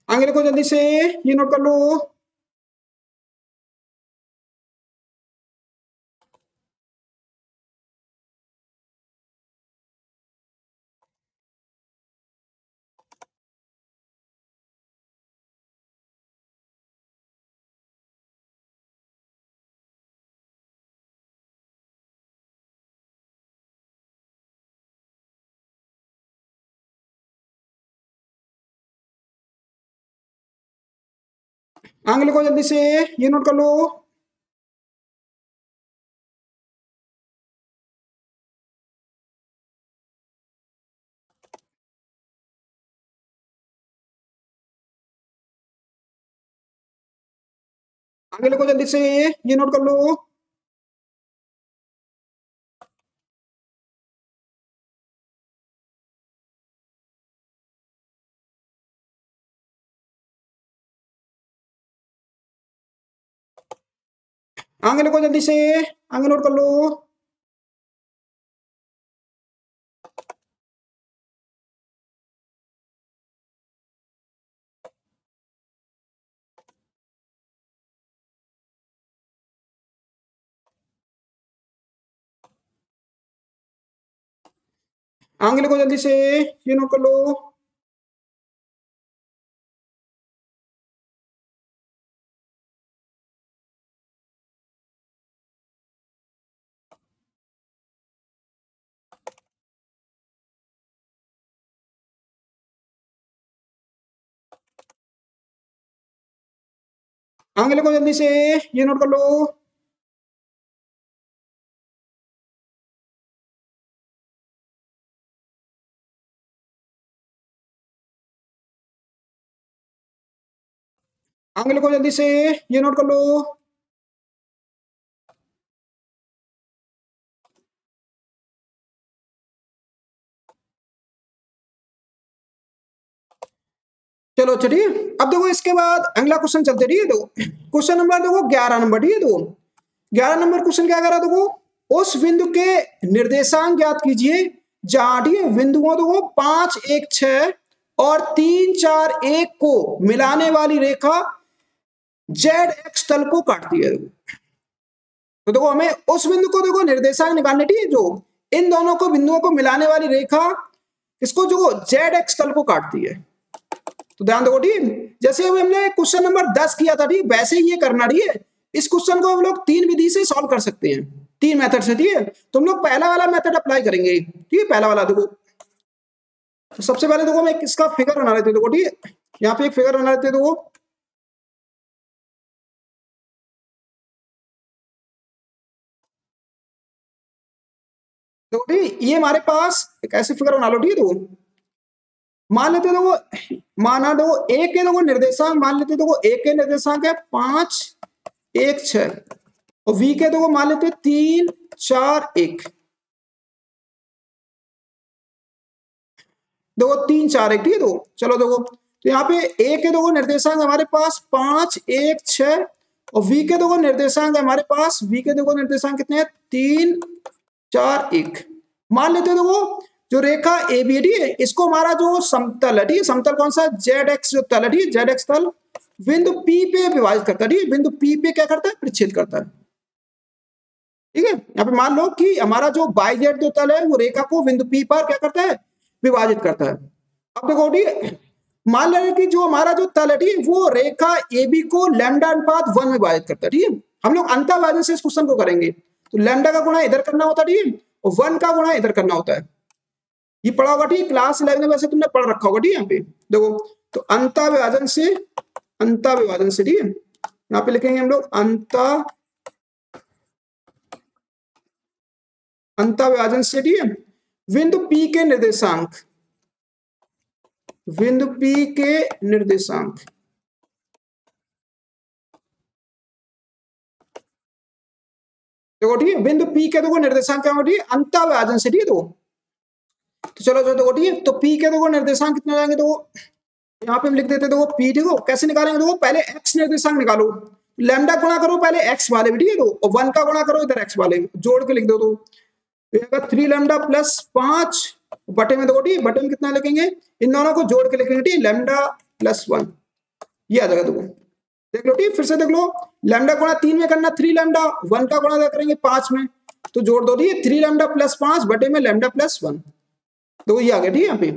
आगे लिखो जल्दी से, ये नोट कर लो। आगे लिखो जल्दी से, ये नोट कर लो। आगे लिखो जल्दी से, ये नोट कर लो। आगे लिखो जल्दी से, आगे नोट कर लो। आगे लिखो जल्दी से, ये नोट कर लो। आगे लिखो जल्दी से, ये नोट कर लो। आगे लिखो जल्दी से, ये नोट कर लो। चलो अच्छा, ठीक है। अब देखो इसके बाद अगला क्वेश्चन चलते, ठीक है। देखो क्वेश्चन नंबर देखो 11 नंबर, ठीक है। देखो 11 नंबर क्वेश्चन क्या करा, देखो उस बिंदु के निर्देशांक ज्ञात कीजिए जहां, ठीक है, बिंदुओं देखो 5 1 6 और 3 4 1 को मिलाने वाली रेखा जेड एक्स तल को काटती है। तो देखो हमें उस बिंदु को देखो निर्देशांक निकालने, ठीक है, जो इन दोनों को बिंदुओं को मिलाने वाली रेखा इसको जो जेड एक्स तल को काटती है। तो ध्यान दो, ठीक, जैसे अभी हमने क्वेश्चन नंबर 10 किया था, ठीक, वैसे ही ये करना, ठीक है। इस क्वेश्चन को हम लोग 3 विधि से सॉल्व कर सकते हैं, 3 मेथड से, ठीक है। तो हम लोग पहला वाला मेथड अप्लाई करेंगे, ठीक है। पहला वाला देखो, तो सबसे पहले देखो मैं इसका फिगर बना लेते, देखो ठीक है, यहाँ पे एक फिगर बना लेते, देखो देखो ठीक, ये हमारे पास एक ऐसे फिगर बना लो, ठीक है। देखो मान लेते देखो, माना देखो ए के देखो निर्देशांक मान लेते, देखो ए के निर्देशांक है 5 1 6 और वी के देखो मान लेते 3 4 1। देखो 3 4 1, ठीक है। दो चलो देखो, तो यहाँ पे ए के देखो निर्देशांक हमारे पास 5 1 6 और वी के देखो निर्देशांक हमारे पास, वी के देखो निर्देशांक कितने हैं, 3 4 1। मान लेते हो देखो जो रेखा ए बी डी है, इसको हमारा जो समतल है, ठीक है, समतल कौन सा, जेड एक्स जो तल है, ठीक है, जेड एक्स तल बिंदु पी पे विभाजित करता है, ठीक है, बिंदु पी पे क्या करता है, परिच्छेद करता है, ठीक है। यहाँ पे मान लो कि हमारा जो बाई जेड जो तल है वो रेखा को बिंदु पी पर क्या करता है, विभाजित करता है। अब देखो ठीक है, मान लें कि जो हमारा जो तल है, ठीक है, वो रेखा ए बी को लैम्डा अनुपात 1 में विभाजित करता है, ठीक है। हम लोग अंतःविभाजन से इस क्वेश्चन को करेंगे, तो लैम्डा का गुणा इधर करना होता है, ठीक है, और 1 का गुणा इधर करना होता है। ये पढ़ा होगा, ठीक है, क्लास 11 में वैसे तुमने पढ़ रखा होगा, ठीक है। यहाँ पे देखो, तो अंतःविभाजन से, अंतःविभाजन से, ठीक है, यहाँ पे लिखेंगे हम लोग अंतःविभाजन से, ठीक है, बिंदु पी के निर्देशांक, बिंदु पी के निर्देशांक, देखो ठीक है, बिंदु पी के देखो निर्देशांक क्या होती है, अंतःविभाजन से, ठीक है। तो चलो जो देखो ठीक है, तो पी के देखो निर्देशांक कितने जाएंगे, देखो यहाँ पे हम लिख देते, देखो पी, देखो कैसे निकालेंगे, देखो पहले एक्स निर्देशांक निकालो, लैम्डा गुणा करो पहले एक्स वाले भी, ठीक है, और 1 का गुणा करो इधर एक्स वाले जोड़ के लिख दो, तो 3 लैम्डा प्लस 5 बटे में, देखो ठीक, बटे में कितना लिखेंगे, इन दोनों को जोड़ के लिखेंगे, ठीक, लैम्डा प्लस 1, ये आ जाएगा। देखो देख लो, ठीक, फिर से देख लो, लैम्डा गुणा 3 में करना 3 लैम्डा, 1 का गुणा करेंगे 5 में, तो जोड़ दो, ठीक, 3 लैम्डा प्लस 5 बटे में लैम्डा प्लस 1, तो ये आ गया, ठीक है। यहाँ पे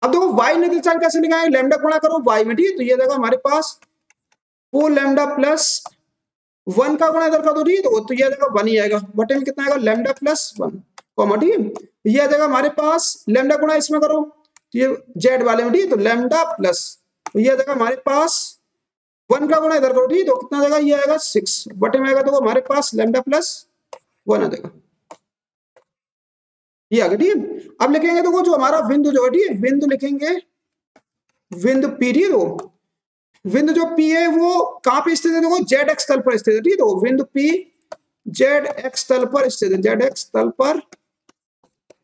अब देखो वाई निर्देशांक कैसे निकालेंगे, लैम्डा गुणा करो वाई में, ठीक है, तो ये देगा हमारे पास 4 लैम्डा प्लस 1 का गुणा इधर कर दो, ठीक है, तो ये देगा 1 ही आएगा, बटे में कितना आएगा, लैम्डा प्लस 1, कॉमा, ठीक है, ये आ जाएगा हमारे पास, लैम्डा गुणा इसमें करो, तो ये जेड वाले में, ठीक है, तो लैम्डा प्लस, तो ये आ जाएगा हमारे पास 1 का गुणा इधर करो, ठीक है, तो कितना आएगा, ये आएगा 6, बटे में आएगा, तो हमारे पास लैम्डा प्लस 1 आ जाएगा, ये आ गया, ठीक है। अब लिखेंगे देखो जो हमारा बिंदु जो है, ठीक है, बिंदु लिखेंगे, बिंदु पी, ठीक है, बिंदु जो पी है वो कहां पे स्थित है, देखो जेड एक्स तल पर स्थित है, ठीक है, तो बिंदु पी जेड एक्स तल पर स्थित है, जेड एक्स तल पर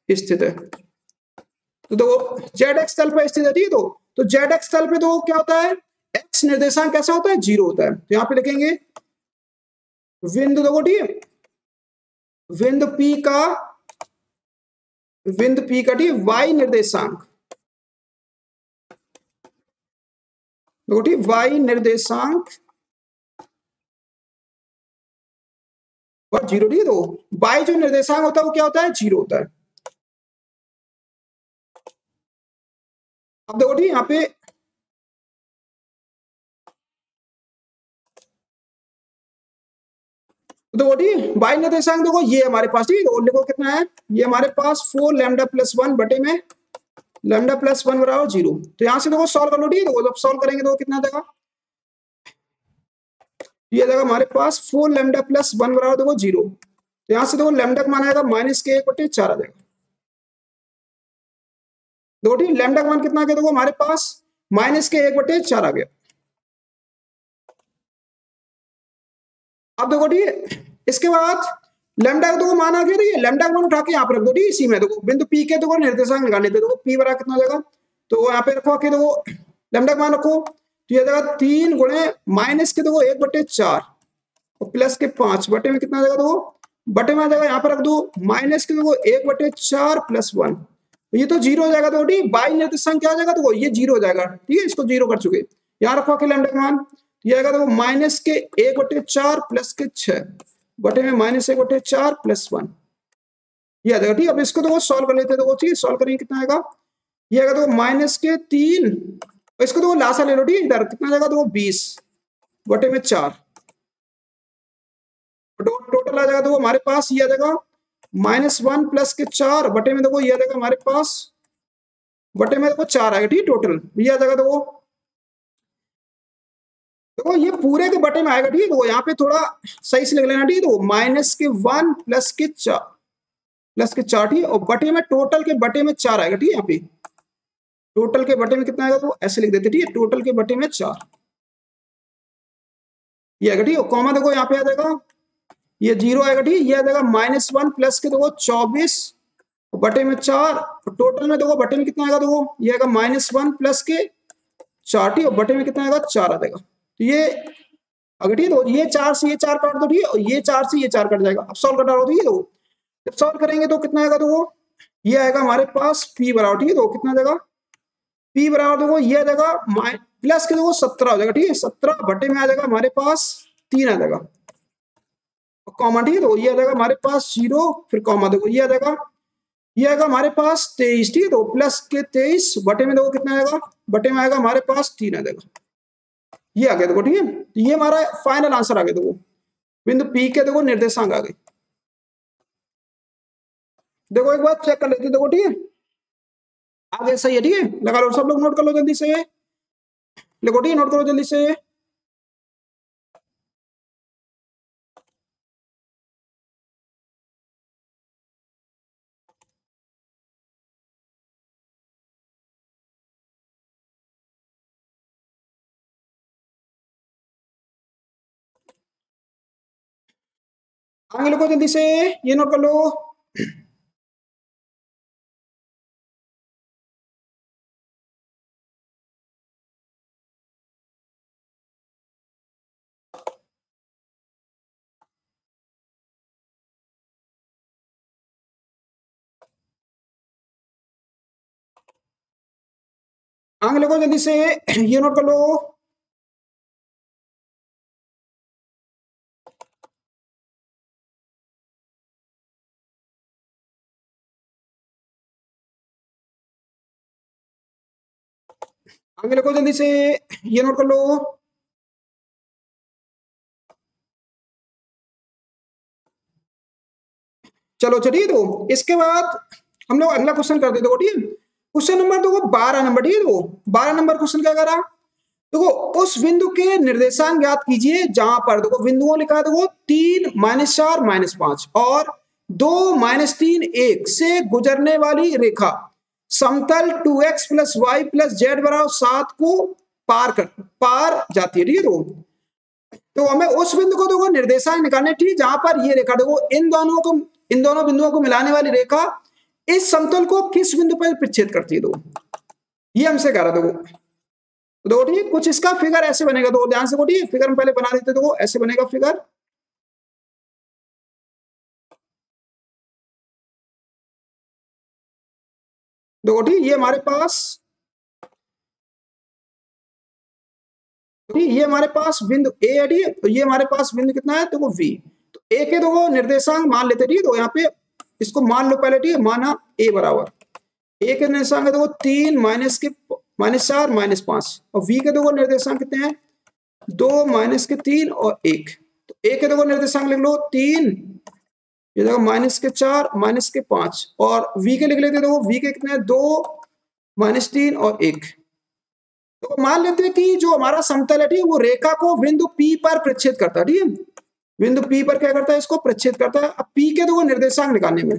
स्थित है, तो देखो जेड एक्स तल पर स्थित है, ठीक है, तो जेड एक्स तल पे तो क्या होता है, एक्स निर्देशांक कैसा होता है, 0 होता है, तो यहाँ पे लिखेंगे बिंदु, देखो ठीक है, बिंदु पी का, बिंदु पी का, ठीक है, वाई निर्देशांक, देखो ठीक, वाई निर्देशांक और 0, ठीक है, तो वाई जो निर्देशांक होता है वो क्या होता है, 0 होता है, अब देखो ठीक यहाँ पे देखो ठीक बाई निर्देशांक देखो ये हमारे पास ठीक है, देखो कितना है, ये हमारे पास 4 लैम्डा प्लस 1 बटे में लैम्डा प्लस 1 बराबर 0। तो यहाँ से देखो सॉल्व कर लो, ठीक है, देखो जब सॉल्व करेंगे तो कितना देगा, ये देगा हमारे पास 4 लैम्डा प्लस 1 बराबर देखो 0। तो यहाँ से देखो लैम्डा का मान आएगा -के1/4 आ जाएगा। देखो ठीक लैम्डा का मान कितना आ गया, देखो हमारे पास -के1/4 आ गया। अब देखो ठीक इसके बाद लैम्डा का देखो मान आ गया, ठीक है, लैम्डा का मान उठा के यहाँ पर रख दो, ठीक इसी में देखो बिंदु पी के देखो निर्देशांक निकालने थे, देखो पी बराबर कितना हो जाएगा, तो यहाँ पे रखो आके देखो लैम्डा का मान रखो, तो ये जाएगा 3 गुणे माइनस के देखो 1/4 और प्लस के 5 बटे में कितना आ जाएगा, देखो बटे में आ जाएगा, यहाँ पर रख दो माइनस के देखो 1/4 प्लस 1, ये तो 0 हो जाएगा। तो ठीक बाई निर्देशांक क्या आ जाएगा, देखो ये 0 हो जाएगा, ठीक है, इसको 0 कर चुके। यहाँ रखो आके लैम्डा का मान, ये आएगा देखो माइनस के 1/4 प्लस के 6 बटे में -1/4 प्लस 1, ये आ जाएगा, ठीक है। अब इसको देखो सॉल्व कर लेते हैं, देखो ठीक है, सॉल्व करेंगे कितना आएगा, ये आएगा देखो -3, इसको देखो लासा ले लो, ठीक है, इधर कितना जाएगा, देखो 20 बटे में 4, टोटल आ जाएगा देखो हमारे पास ये आ जाएगा -1 प्लस के 4 बटे में देखो ये आ जाएगा हमारे पास बटे में देखो 4 आएगा, ठीक है, टोटल ये आ जाएगा देखो ये पूरे के बटे में आएगा, ठीक है, देखो यहाँ पे थोड़ा सही से लिख लेना, ठीक है, देखो -1 प्लस के 4 ठीक है, और बटे में टोटल के बटे में 4 आएगा, ठीक है, यहाँ पे टोटल के बटे में कितना आएगा, तो ऐसे लिख देते, ठीक है, टोटल के बटे में 4 ये आएगा, ठीक है, कॉमा देखो यहाँ पे आ जाएगा ये 0 आएगा, ठीक है, ये आ जाएगा -1 प्लस के देखो 24 बटे में 4, टोटल में देखो बटे में कितना आएगा, देखो ये आएगा -1 प्लस के 4 ठीक है, बटे में कितना आएगा 4 आ जाएगा। तो ये अगर ठीक है, तो ये 4 से ये 4 काट दो, ठीक है, और ये 4 से ये 4 कट जाएगा। अब सॉल्व कर डालो, ठीक है, तो जब सॉल्व करेंगे तो कितना आएगा, देखो ये आएगा हमारे पास पी बराबर, ठीक है, तो कितना जाएगा पी बराबर देखो ये आ जाएगा प्लस के देखो 17 हो जाएगा, ठीक है, 17 बटे में आ जाएगा हमारे पास 3 आ जाएगा, कॉमा, ठीक है, तो ये आ जाएगा हमारे पास 0 फिर कॉमा देखो ये आ जाएगा, ये आएगा हमारे पास 23, ठीक है, तो प्लस के 23 बटे में देखो कितना आएगा, बटे में आएगा हमारे पास 3 आ जाएगा, ये आ गया देखो, ठीक है, तो ये हमारा फाइनल आंसर आ गया, देखो बिंदु पी के देखो निर्देशांक आ गए। देखो एक बार चेक कर लेते, देखो ठीक है, आगे सही है, ठीक है, लगा लो सब लोग, नोट कर लो जल्दी से, देखो ठीक है, नोट करो जल्दी से। आगे लिखो जल्दी से, ये नोट कर लो। आगे लिखो जल्दी से, ये नोट कर लो। आगे लिखो जल्दी से, ये नोट कर लो। चलो चलिए, तो इसके बाद हम लोग अगला क्वेश्चन कर देते, ठीक है, क्वेश्चन नंबर देखो 12 नंबर, ठीक है, देखो 12 नंबर क्वेश्चन क्या करा, देखो उस बिंदु के निर्देशांक ज्ञात कीजिए जहां पर देखो बिंदुओं लिखा है, देखो 3 -4 -5 और 2 -3 1 से गुजरने वाली रेखा समतल 2x + y + z = 7 को पार जाती है, ठीक है, तो हमें उस बिंदु को देखो निर्देशांक निकालने, ठीक, जहां पर ये रेखा देखो इन दोनों बिंदुओं को मिलाने वाली रेखा इस समतल को किस बिंदु पर प्रच्छेद करती है, देखो ये हमसे कह रहा है, देखो ठीक कुछ इसका फिगर ऐसे बनेगा, तो ध्यान से ठीक फिगर हम पहले बना देते, देखो ऐसे बनेगा फिगर, देखो ठीक ये हमारे पास ये हमारे पास बिंदु ए है, ठीक है, तो ये हमारे पास बिंदु कितना है, देखो वी, तो ए के देखो निर्देशांक मान लेते, ठीक है, तो यहाँ पे इसको मान लो पहले, ठीक है, माना ए बराबर ए के निर्देशांक देखो 3 - के -4 -5 और v के देखो निर्देशांक कितने हैं 2 -3 और 1। तो a के देखो निर्देशांक लिख लो 3, ये देखो -4 -5 और v के लिख लेते देखो v के कितने हैं 2 -3 और 1। तो मान लेते हैं कि जो हमारा समतल है ठीक है वो रेखा को बिंदु P पर प्रक्षेप करता है ठीक है, बिंदु P पर क्या करता है इसको प्रक्षेप करता है। अब P के देखो निर्देशांक निकालने में,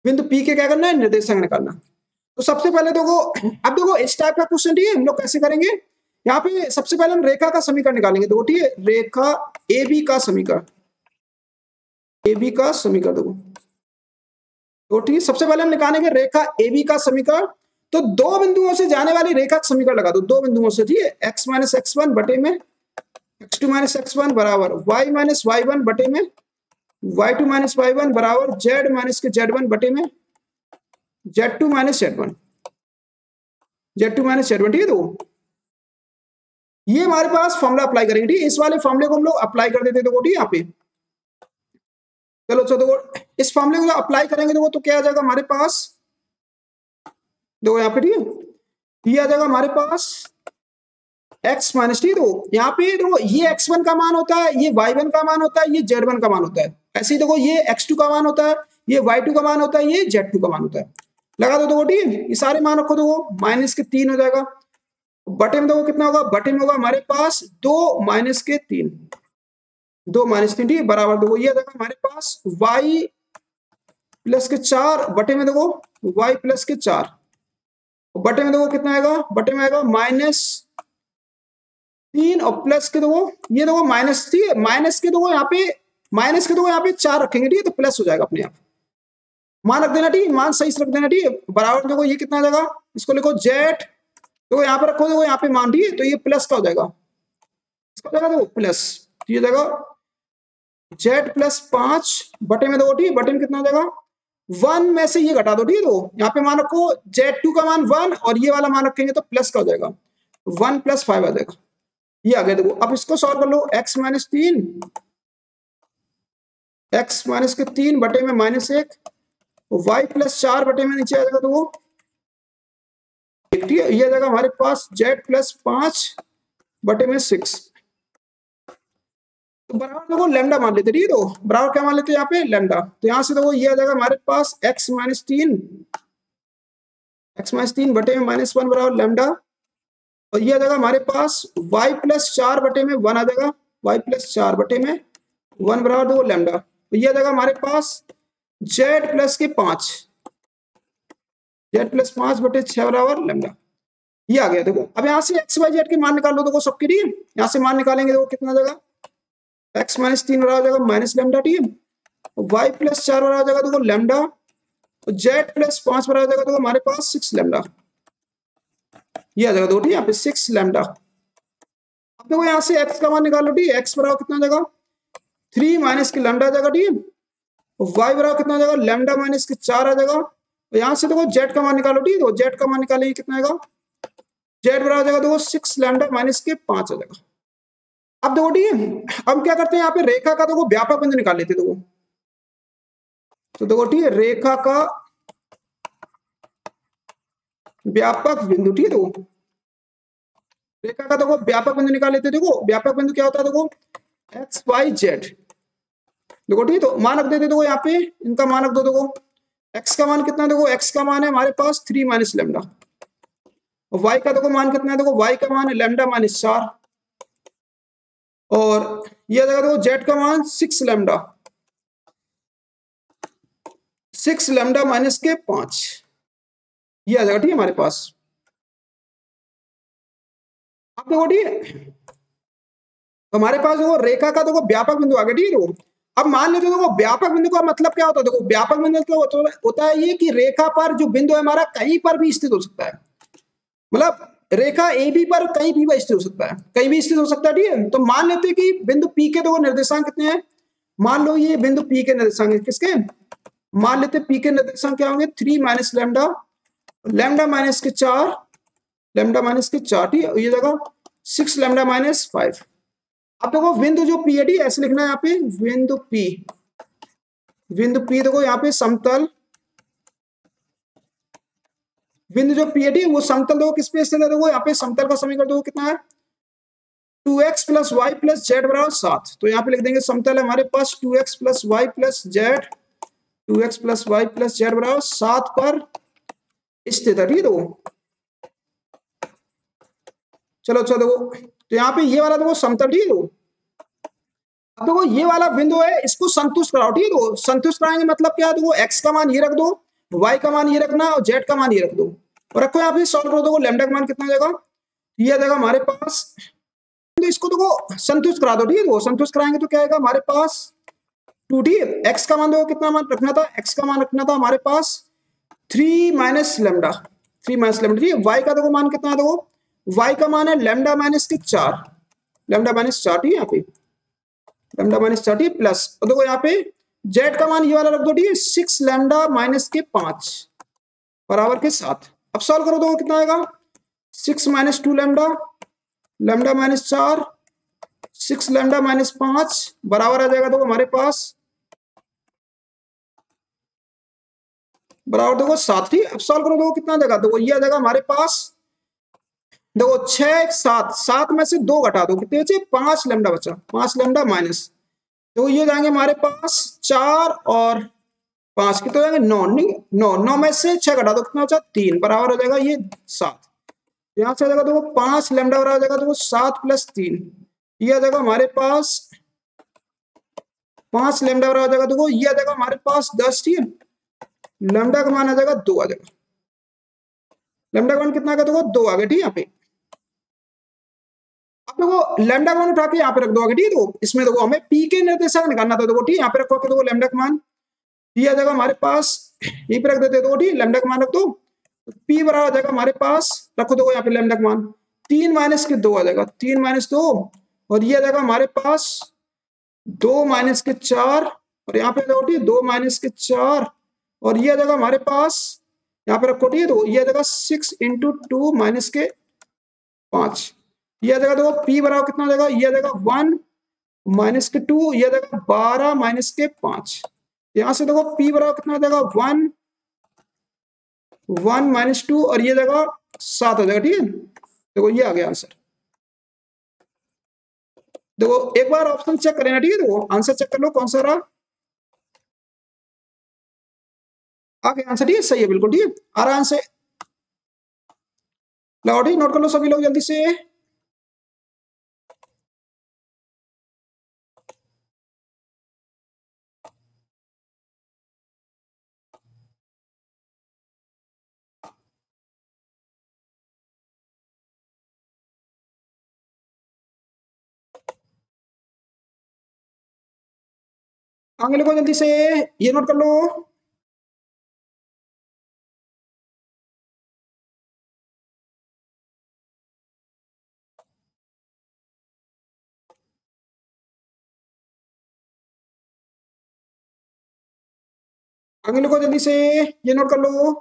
बिंदु P के क्या करना है निर्देशांक निकालना। तो सबसे पहले देखो, अब देखो इस टाइप का क्वेश्चन ठीक है हम लोग कैसे करेंगे, यहाँ पे सबसे पहले हम रेखा का समीकरण निकालेंगे देखो ठीक है, रेखा AB का समीकरण, AB का समीकरण देखो तो ठीक है, सबसे पहले हम निकालेंगे रेखा AB का समीकरण। तो दो बिंदुओं से जाने वाली रेखा का समीकरण लगा दो, दो बिंदुओं से ठीक है, x - x1 बटे में x2 - x1 बराबर y - y1 बटे में y2 - y1 बराबर z - z1 बटे में z2 - z1, z2 - z1 ठीक है। तो ये हमारे पास फॉर्मूला अप्लाई करेंगे ठीक है, इस वाले फॉर्मूले को हम लोग अप्लाई कर देते देखो ठीक है यहाँ पे। चलो देखो इस फॉर्मूले को अप्लाई करेंगे देखो तो क्या आ जाएगा हमारे पास, देखो यहाँ पे ठीक है, ये आ जाएगा हमारे पास x माइनस टी। तो यहाँ पे देखो ये x1 का मान होता है, ये y1 का मान होता है, ये z1 का मान होता है। ऐसे ही देखो ये x2 का मान होता है, ये y2 का मान होता है, ये z2 का मान होता है। लगा दो देखो ठीक है, ये सारे मान रखो देखो -3 हो जाएगा। बटे में देखो कितना होगा, बटे में होगा हमारे पास 2 -3, 2 -3 ठीक है बराबर देखो ये आ जाएगा हमारे पास y + 4 बटे में देखो y + 4, बटे में देखो कितना आएगा, बटे में आएगा -3 और प्लस के देखो ये देखो -3 माइनस के देखो यहाँ पे माइनस के देखो यहाँ पे 4 रखेंगे ठीक है, तो प्लस हो जाएगा अपने आप। मान रख देना ठीक है, मान सही से रख देना ठीक है, बराबर देखो ये कितना आ जाएगा, इसको लिखो जेड, देखो यहाँ पे रखो देखो यहाँ पे मान ठीक है, तो ये प्लस का हो जाएगा, इसका हो जाएगा देखो प्लस, ये जाएगा z+5 बटे में देखो ठीक है, बटे में कितना हो जाएगा 1 में से ये घटा दो ठीक है। तो यहाँ पे मान रखो z2 का मान 1 और ये वाला मान रखेंगे तो प्लस का हो जाएगा 1 + 5 आ जाएगा, ये आ गया देखो। अब इसको सॉल्व कर लो, x - 3 बटे में -1 y + 4 बटे में नीचे आ जाएगा तो ठीक है, ये आ जाएगा हमारे पास z+5 बटे में 6, तो बराबर देखो लैम्डा मान लेते ठीक है। तो बराबर क्या मान लेते हैं यहाँ पे लैम्डा, तो यहाँ से देखो ये आ जाएगा हमारे पास x - 3 बटे में -1 बराबर लैम्डा, और ये आ जाएगा हमारे पास y + 4 बटे में 1 आ जाएगा, y + 4 बटे में 1 बराबर देखो लैम्डा, तो ये आ जाएगा हमारे पास z+5 बटे 6 बराबर लैम्डा, ये आ गया देखो। अब यहाँ से x y z के मान निकाल लो देखो सबके लिए, यहाँ से मान निकालेंगे देखो कितना आ जाएगा, x - 3 बराबर आ जाएगा माइनस लैम्डा ठीक है, y + 4 बराबर आ जाएगा देखो लैम्डा, और z+5 बराबर आ जाएगा देखो हमारे पास 6 लैम्डा, ये आ जाएगा देखो ठीक है यहाँ पे 6 लैम्डा। अब देखो यहाँ से x का मान निकाल लो ठीक है, x बराबर कितना आ जाएगा 3 माइनस के लैम्डा आ जाएगा ठीक है, y बराबर कितना आ जाएगा लैम्डा माइनस के 4 आ जाएगा, और यहाँ से देखो z का मान निकालो ठीक है, तो z का मान निकालेंगे कितना आएगा, z बराबर आ जाएगा देखो 6 लैम्डा माइनस के 5 आ जाएगा। अब देखो ठीक है, अब क्या करते हैं यहाँ पे रेखा का देखो व्यापक बिंदु निकाल लेते देखो, तो देखो ठीक है रेखा का व्यापक बिंदु ठीक है, देखो रेखा का देखो व्यापक बिंदु निकाल लेते देखो, व्यापक बिंदु क्या होता है देखो x y z, देखो ठीक है, तो मान रख देते देखो यहाँ पे इनका मान रख दो देखो, x का मान कितना देखो, x का मान है हमारे पास 3 माइनस लैम्डा, और y का देखो मान कितना है देखो, y का मान है लैम्डा माइनस 4, और ये देखो देखो z का मान 6 लैम्डा, 6 लैम्डा माइनस के 5, ये आ जाएगा ठीक है हमारे पास। अब देखो ठीक है, तो हमारे पास देखो रेखा का देखो व्यापक बिंदु आ गया ठीक है। अब मान लेते देखो व्यापक बिंदु का मतलब क्या होता है, देखो व्यापक बिंदु तो होता है ये कि रेखा पर जो बिंदु है हमारा कहीं पर भी स्थित हो सकता है, मतलब रेखा AB पर कहीं भी स्थित हो सकता है, कहीं भी स्थित हो सकता है ठीक है। तो मान लेते हैं कि बिंदु P के देखो निर्देशांक कितने हैं, मान लो ये बिंदु P के निर्देशांक है किसके, मान लेते P के निर्देशांक क्या होंगे 3 माइनस लैम्डा, लैम्डा माइनस के 4, लैम्डा माइनस के 4 ठीक है, ये जगह 6 लैम्डा माइनस 5। अब देखो बिंदु जो P है ठीक ऐसे लिखना है यहाँ पे, बिंदु P देखो यहाँ पे समतल बिंदु जो पी है ठीक, वो समतल दो किस पे स्थित है, देखो यहाँ पे समतल का समीकरण देखो कितना है, 2x plus y plus z बराबर 7। तो यहाँ पे लिख देंगे समतल है हमारे पास 2x plus y plus z, 2x plus y plus z बराबर 7 पर स्थित है, ठीक है। देखो चलो चलो देखो, तो यहाँ पे ये वाला देखो समतल, ठीक है। देखो अब देखो ये वाला बिंदु है, इसको संतुष्ट कराओ, ठीक है। देखो संतुष्ट कराएंगे मतलब क्या है, देखो x का मान ये रख दो, y का मान ये रखना और z का मान ये रख दो और रखो यहाँ पे सॉल्व करो। देखो लैम्डा का मान कितना जाएगा, ये आ जाएगा हमारे पास, तो इसको देखो संतुष्ट करा दो, ठीक है। देखो संतुष्ट कराएंगे तो क्या आएगा हमारे पास 2d, x का मान देखो कितना मान रखना था, x का मान रखना था हमारे पास 3 माइनस लैम्डा, 3 माइनस लैम्डा, ठीक है। y का देखो मान कितना है, देखो y का मान है लैम्डा माइनस के 4, लैम्डा माइनस 4, ठीक है। यहाँ पे लैम्डा माइनस 4 प्लस, और देखो यहाँ पे z का मान ये वाला रख दो, ठीक है, 6 लैम्डा माइनस के 5 बराबर के 7। अब सॉल्व करो, देखो कितना आएगा, 6 minus 2 lambda, lambda minus 4, 6 lambda minus 5 बराबर आ जाएगा, देखो हमारे पास बराबर देखो 7, ठीक। अब सॉल्व करो, देखो कितना आ जाएगा, देखो ये आ जाएगा हमारे पास, देखो 6 7, 7 में से 2 घटा दो, कितने बचे, 5 लैम्डा बचा, 5 लैम्डा माइनस, तो ये जाएंगे हमारे पास 4 और 5 कितने जाएंगे, 9, नहीं 9, 9 में से 6 घटा दो, कितना बचा 3 बराबर हो जाएगा ये 7। यहाँ से आ जाएगा देखो 5 लैम्डा बराबर आ जाएगा देखो 7 प्लस 3, ये आ जाएगा हमारे पास 5 लैम्डा बराबर आ जाएगा, देखो ये आ जाएगा हमारे पास 10, ठीक है। लैम्डा का मान आ जाएगा 2 आ जाएगा, लैम्डा का मान कितना आ गया, देखो 2 आ गया, ठीक है। यहाँ पे अब देखो लैम्डा का मान उठा के यहाँ पे रख दो आगे, ठीक है। देखो इसमें देखो हमें पी के निर्देशांक निकालना था, देखो ठीक है, यहाँ पे रखो के देखो लैम्डा का मान ये आ जाएगा हमारे पास, यहीं पे रख देते देखो, ठीक है, लैम्डा का मान रख दो, पी बराबर आ जाएगा हमारे पास, रखो देखो यहाँ पे लैम्डा का मान 3 माइनस के 2 आ जाएगा, 3 माइनस 2, और ये आ जाएगा हमारे पास 2 माइनस के 4, और यहाँ पे देखो ठीक है 2 माइनस के 4, और ये आ जाएगा हमारे पास, यहाँ पे रखो ठीक है, तो ये आ जाएगा 6 इंटू 2 माइनस के 5, ये आ जाएगा देखो पी बराबर कितना आ जाएगा, ये आ जाएगा 1 माइनस के 2, ये आ जाएगा 12 माइनस के 5, यहां से देखो पी बराबर कितना आ जाएगा 1 1 माइनस 2, और ये जगह 7 हो जाएगा, ठीक है। देखो ये आ गया आंसर, देखो एक बार ऑप्शन चेक करें ना, ठीक है। देखो आंसर चेक कर लो कौन सा रहा, आ गया आंसर, ठीक है, सही है बिल्कुल, ठीक है, आराम से लगाओ, ठीक, नोट कर लो सभी लोग जल्दी से। आगे लिखो जल्दी से, ये नोट कर लो, आगे लिखो जल्दी से, ये नोट कर लो।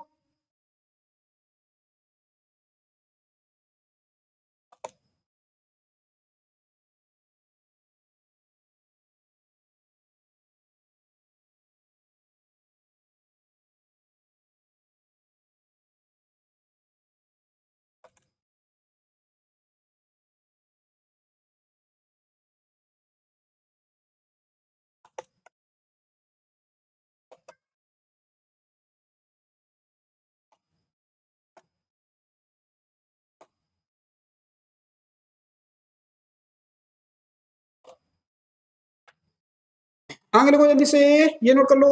आगे लिखो जल्दी से, ये नोट कर लो।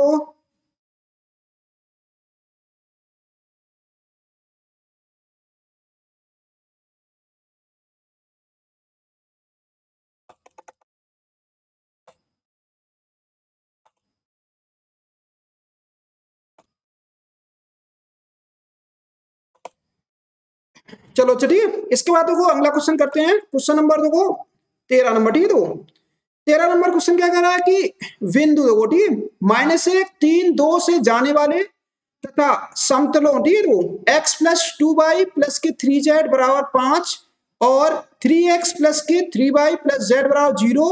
चलो अच्छा ठीक है, इसके बाद देखो अगला क्वेश्चन करते हैं, क्वेश्चन नंबर देखो 13 नंबर, ठीक है। देखो 13 नंबर क्वेश्चन क्या कह रहा है कि बिंदु देखो ठीक है, -1 3 2 से जाने वाले तथा समतलों, ठीक है, देखो x प्लस 2y प्लस के 3z बराबर 5 और 3x प्लस के 3y प्लस z बराबर 0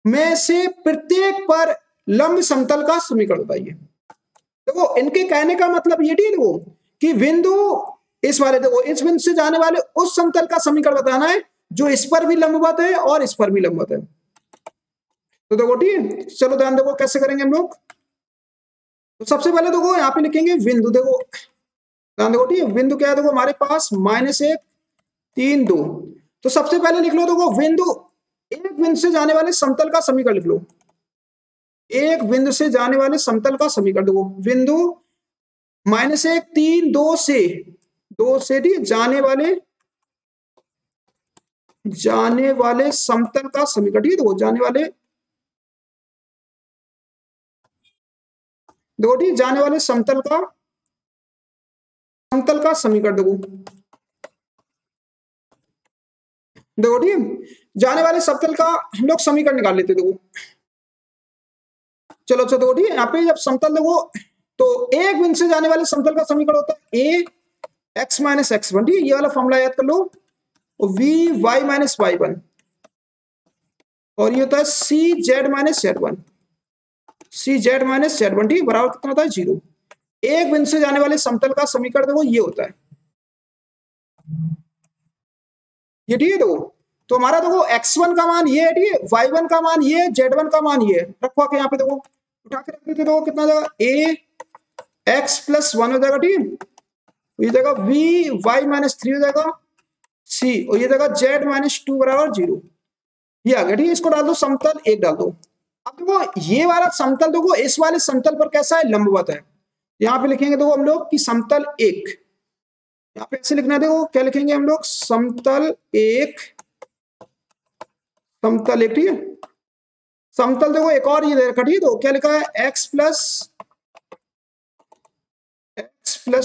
में से प्रत्येक पर लंब समतल का समीकरण बताइए। देखो इनके कहने का मतलब ये, ठीक है, देखो कि बिंदु इस वाले देखो इस बिंदु से जाने वाले उस समतल का समीकरण बताना है जो इस पर भी लंबवत है और इस पर भी लंबवत है। तो देखो ठीक है, चलो ध्यान देखो कैसे करेंगे हम लोग। तो सबसे पहले देखो यहाँ पे लिखेंगे बिंदु, देखो ध्यान देखो ठीक है, बिंदु क्या है देखो हमारे पास -1 3 2। तो सबसे पहले लिख लो देखो बिंदु, एक बिंदु से जाने वाले समतल का समीकरण लिख लो। एक बिंदु से जाने वाले समतल का समीकरण देखो, बिंदु -1 3 2 से ठीक जाने वाले समतल का समीकरण, ठीक है देखो जाने वाले देखो ठीक जाने वाले समतल का समीकरण देखो ठीक जाने वाले समतल का हम लोग समीकरण निकाल लेते देखो। चलो देखो ठीक है, यहाँ पे जब समतल देखो तो एक बिंदु से जाने वाले समतल का समीकरण होता है a x - x1, ठीक है ये वाला फॉर्मूला याद कर लो, v y - y1, और ये होता है c z - z1, c z - z1 ठीक बराबर कितना होता है 0। एक बिंदु से जाने वाले समतल का समीकरण देखो ये होता है ये, ठीक है देखो। तो हमारा देखो x1 का मान ये है, ठीक है y1 का मान ये है, z1 का मान ये है, रखवा के यहाँ पे देखो उठा के रख देते देखो कितना जाएगा a x + 1 हो जाएगा, ठीक है ये जगह v y - 3 हो जाएगा c, और ये जगह z - 2 बराबर 0, ये आ गया ठीक है। इसको डाल दो समतल एक डाल दो। अब देखो ये वाला समतल देखो इस वाले समतल पर कैसा है लंबवत है। यहाँ पे लिखेंगे देखो हम लोग कि समतल एक, यहाँ पे ऐसे लिखना है देखो क्या लिखेंगे हम लोग समतल एक ठीक है। समतल देखो एक और ये दे रखा, ठीक है तो क्या लिखा है x प्लस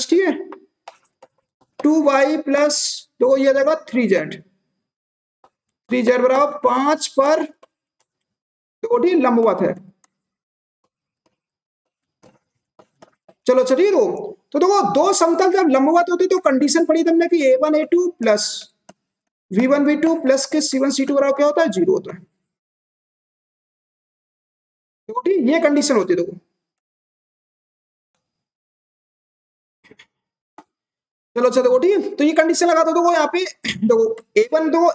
ठीक है 2y प्लस तो ये देगा 3z बराबर 5 पर तो लंबवत है। चलो चलिए तो देखो दो समतल जब लंबवत होते तो कंडीशन पड़ी तुमने कि a1 a2 plus v1 v2 plus के c1 c2 बराबर क्या होता है 0 होता है। देखो ठीक ये कंडीशन होती है देखो। चलो अच्छा देखो ठीक तो ये कंडीशन लगा दो देखो यहाँ पे देखो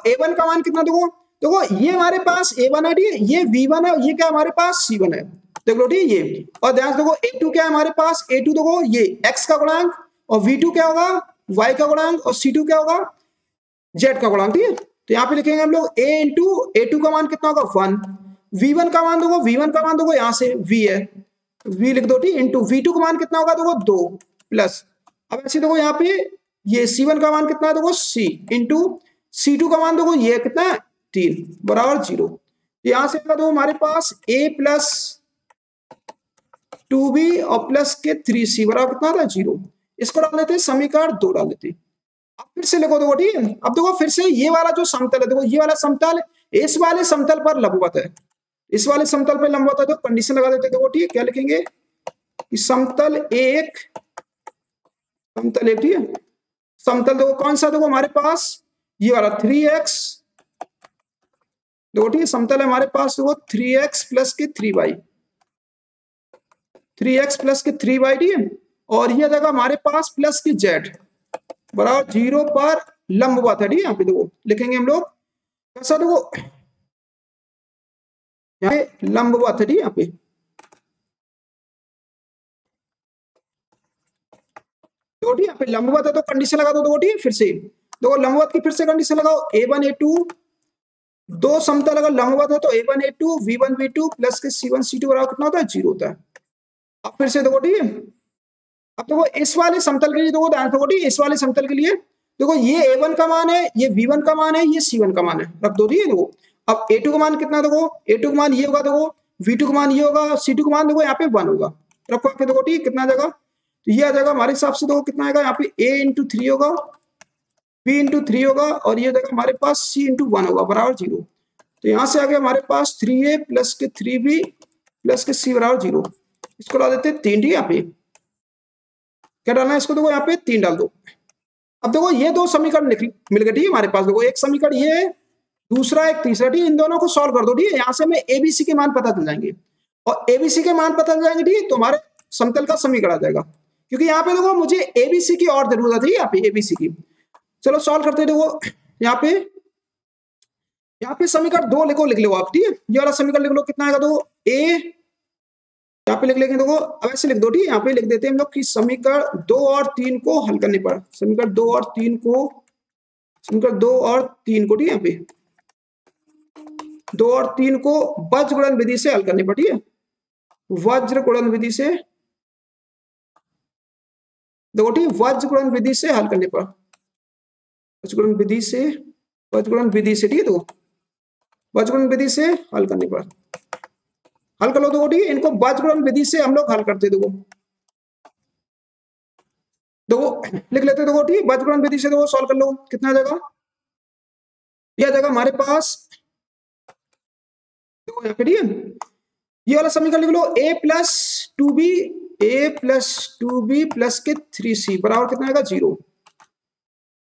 a1 का मान कितना देखो ये हमारे पास a1 है, ठीक है ये v1 है, ये क्या हमारे पास c1 है, देख लो ठीक ये। और ध्यान से देखो a2 क्या है हमारे पास, a2 देखो ये x का गुणांक, और v2 क्या होगा y का गुणांक, और c2 क्या होगा z का गुणांक, ठीक है। तो यहाँ पे लिखेंगे हम लोग a इंटू a2 का मान कितना होगा 1, v1 का मान देखो यहाँ से v है v लिख दो ठीक, इंटू v2 का मान कितना होगा देखो 2 प्लस, अब ऐसे देखो यहाँ पे ये c1 का मान कितना है देखो c इंटू c2 का मान देखो ये कितना है 3 बराबर 0। यहां से देखो हमारे पास a प्लस 2b और प्लस के 3c बराबर कितना था 0। इसको डाल देते समीकरण 2 डाल देते। अब फिर से लिखो देखो ठीक है। अब देखो फिर से ये वाला जो समतल है देखो ये वाला समतल इस वाले समतल पर लंबवत है, इस वाले समतल पर लंबवत है, तो कंडीशन लगा देते देखो ठीक है। क्या लिखेंगे कि समतल एक ठीक है, समतल देखो कौन सा देखो हमारे पास ये वाला 3x देखो ठीक है, समतल है हमारे पास देखो 3x प्लस के 3y 3x प्लस के 3y ठीक है, और ये जगह हमारे पास प्लस की z बराबर 0 पर लंबवत है, ठीक है। यहाँ पे देखो लिखेंगे हम लोग कैसा देखो यहाँ पे लंबवत है, ठीक है यहाँ पे देखो ठीक है लंबवत है, तो कंडीशन लगा दो देखो ठीक है। फिर से देखो लंबवत की फिर से कंडीशन लगाओ a1 a2 दो समतल अगर लंबवत है तो a1 a2 v1 v2 plus के c1 c2 बराबर कितना होता है 0 होता है। अब फिर से देखो ठीक है, अब देखो इस वाले समतल के लिए देखो ध्यान देखो ठीक है, इस वाले समतल के लिए देखो ये a1 का मान है, ये v1 का मान है, ये c1 का मान है, रख दो ठीक है। देखो अब a2 का मान कितना देखो a2 का मान ये होगा, देखो v2 का मान ये होगा, c2 का मान देखो यहाँ पे 1 होगा, रखो आके देखो ठीक कितना जाएगा, तो ये आ जाएगा हमारे हिसाब से देखो कितना आएगा यहाँ पे a इंटू 3 होगा, b इंटू 3 होगा, और ये जगह हमारे पास c इंटू 1 होगा बराबर 0। तो यहाँ से आ गया हमारे पास 3a प्लस के 3b प्लस के c बराबर 0। इसको डाल देते 3 डी, यहाँ पे क्या डालना है इसको देखो यहाँ पे 3 डाल दो। अब देखो ये दो समीकरण मिल गए ठीक है हमारे पास, देखो एक समीकरण ये है, दूसरा एक तीसरा, ठीक है इन दोनों को सॉल्व कर दो ठीक है। यहाँ से हमें एबीसी के मान पता चल जाएंगे, और एबीसी के मान पता चल जाएंगे ठीक है, तो हमारे समतल का समीकरण आ जाएगा क्योंकि यहाँ पे देखो मुझे एबीसी की और जरूरत है, यहाँ पे एबीसी की। चलो सॉल्व करते हैं। देखो यहाँ पे समीकरण 2 लिख लो आप, ठीक है। ये वाला समीकरण लिख लो, कितना आएगा? देखो ए यहाँ पे लिख लेंगे। देखो अब ऐसे लिख दो, ठीक है। यहाँ पे लिख देते हैं हम लोग कि समीकरण 2 और 3 को हल करने पर, समीकरण 2 और 3 को, समीकरण 2 और 3 को, ठीक है। यहाँ पे 2 और 3 को वज्र गुणन विधि से हल करने पर, ठीक है। वज्र गुणन विधि से, देखो ठीक, वज्र गुणन विधि से हल करने पर, वज्र गुणन विधि से, वज्र गुणन विधि से, ठीक है। तो वज्र गुणन विधि से हल करने पर हल कर लो। देखो ठीक है, इनको वज्र गुणन विधि से हम लोग हल करते। देखो लिख लेते। देखो ठीक, वज्र गुणन विधि से देखो सॉल्व कर लो, कितना आ जाएगा? यह आ जाएगा हमारे पास, देखो यहाँ पे, ठीक है। ये वाला समीकरण लिख लो, a plus 2b, a plus 2b plus के 3c बराबर कितना आएगा? 0।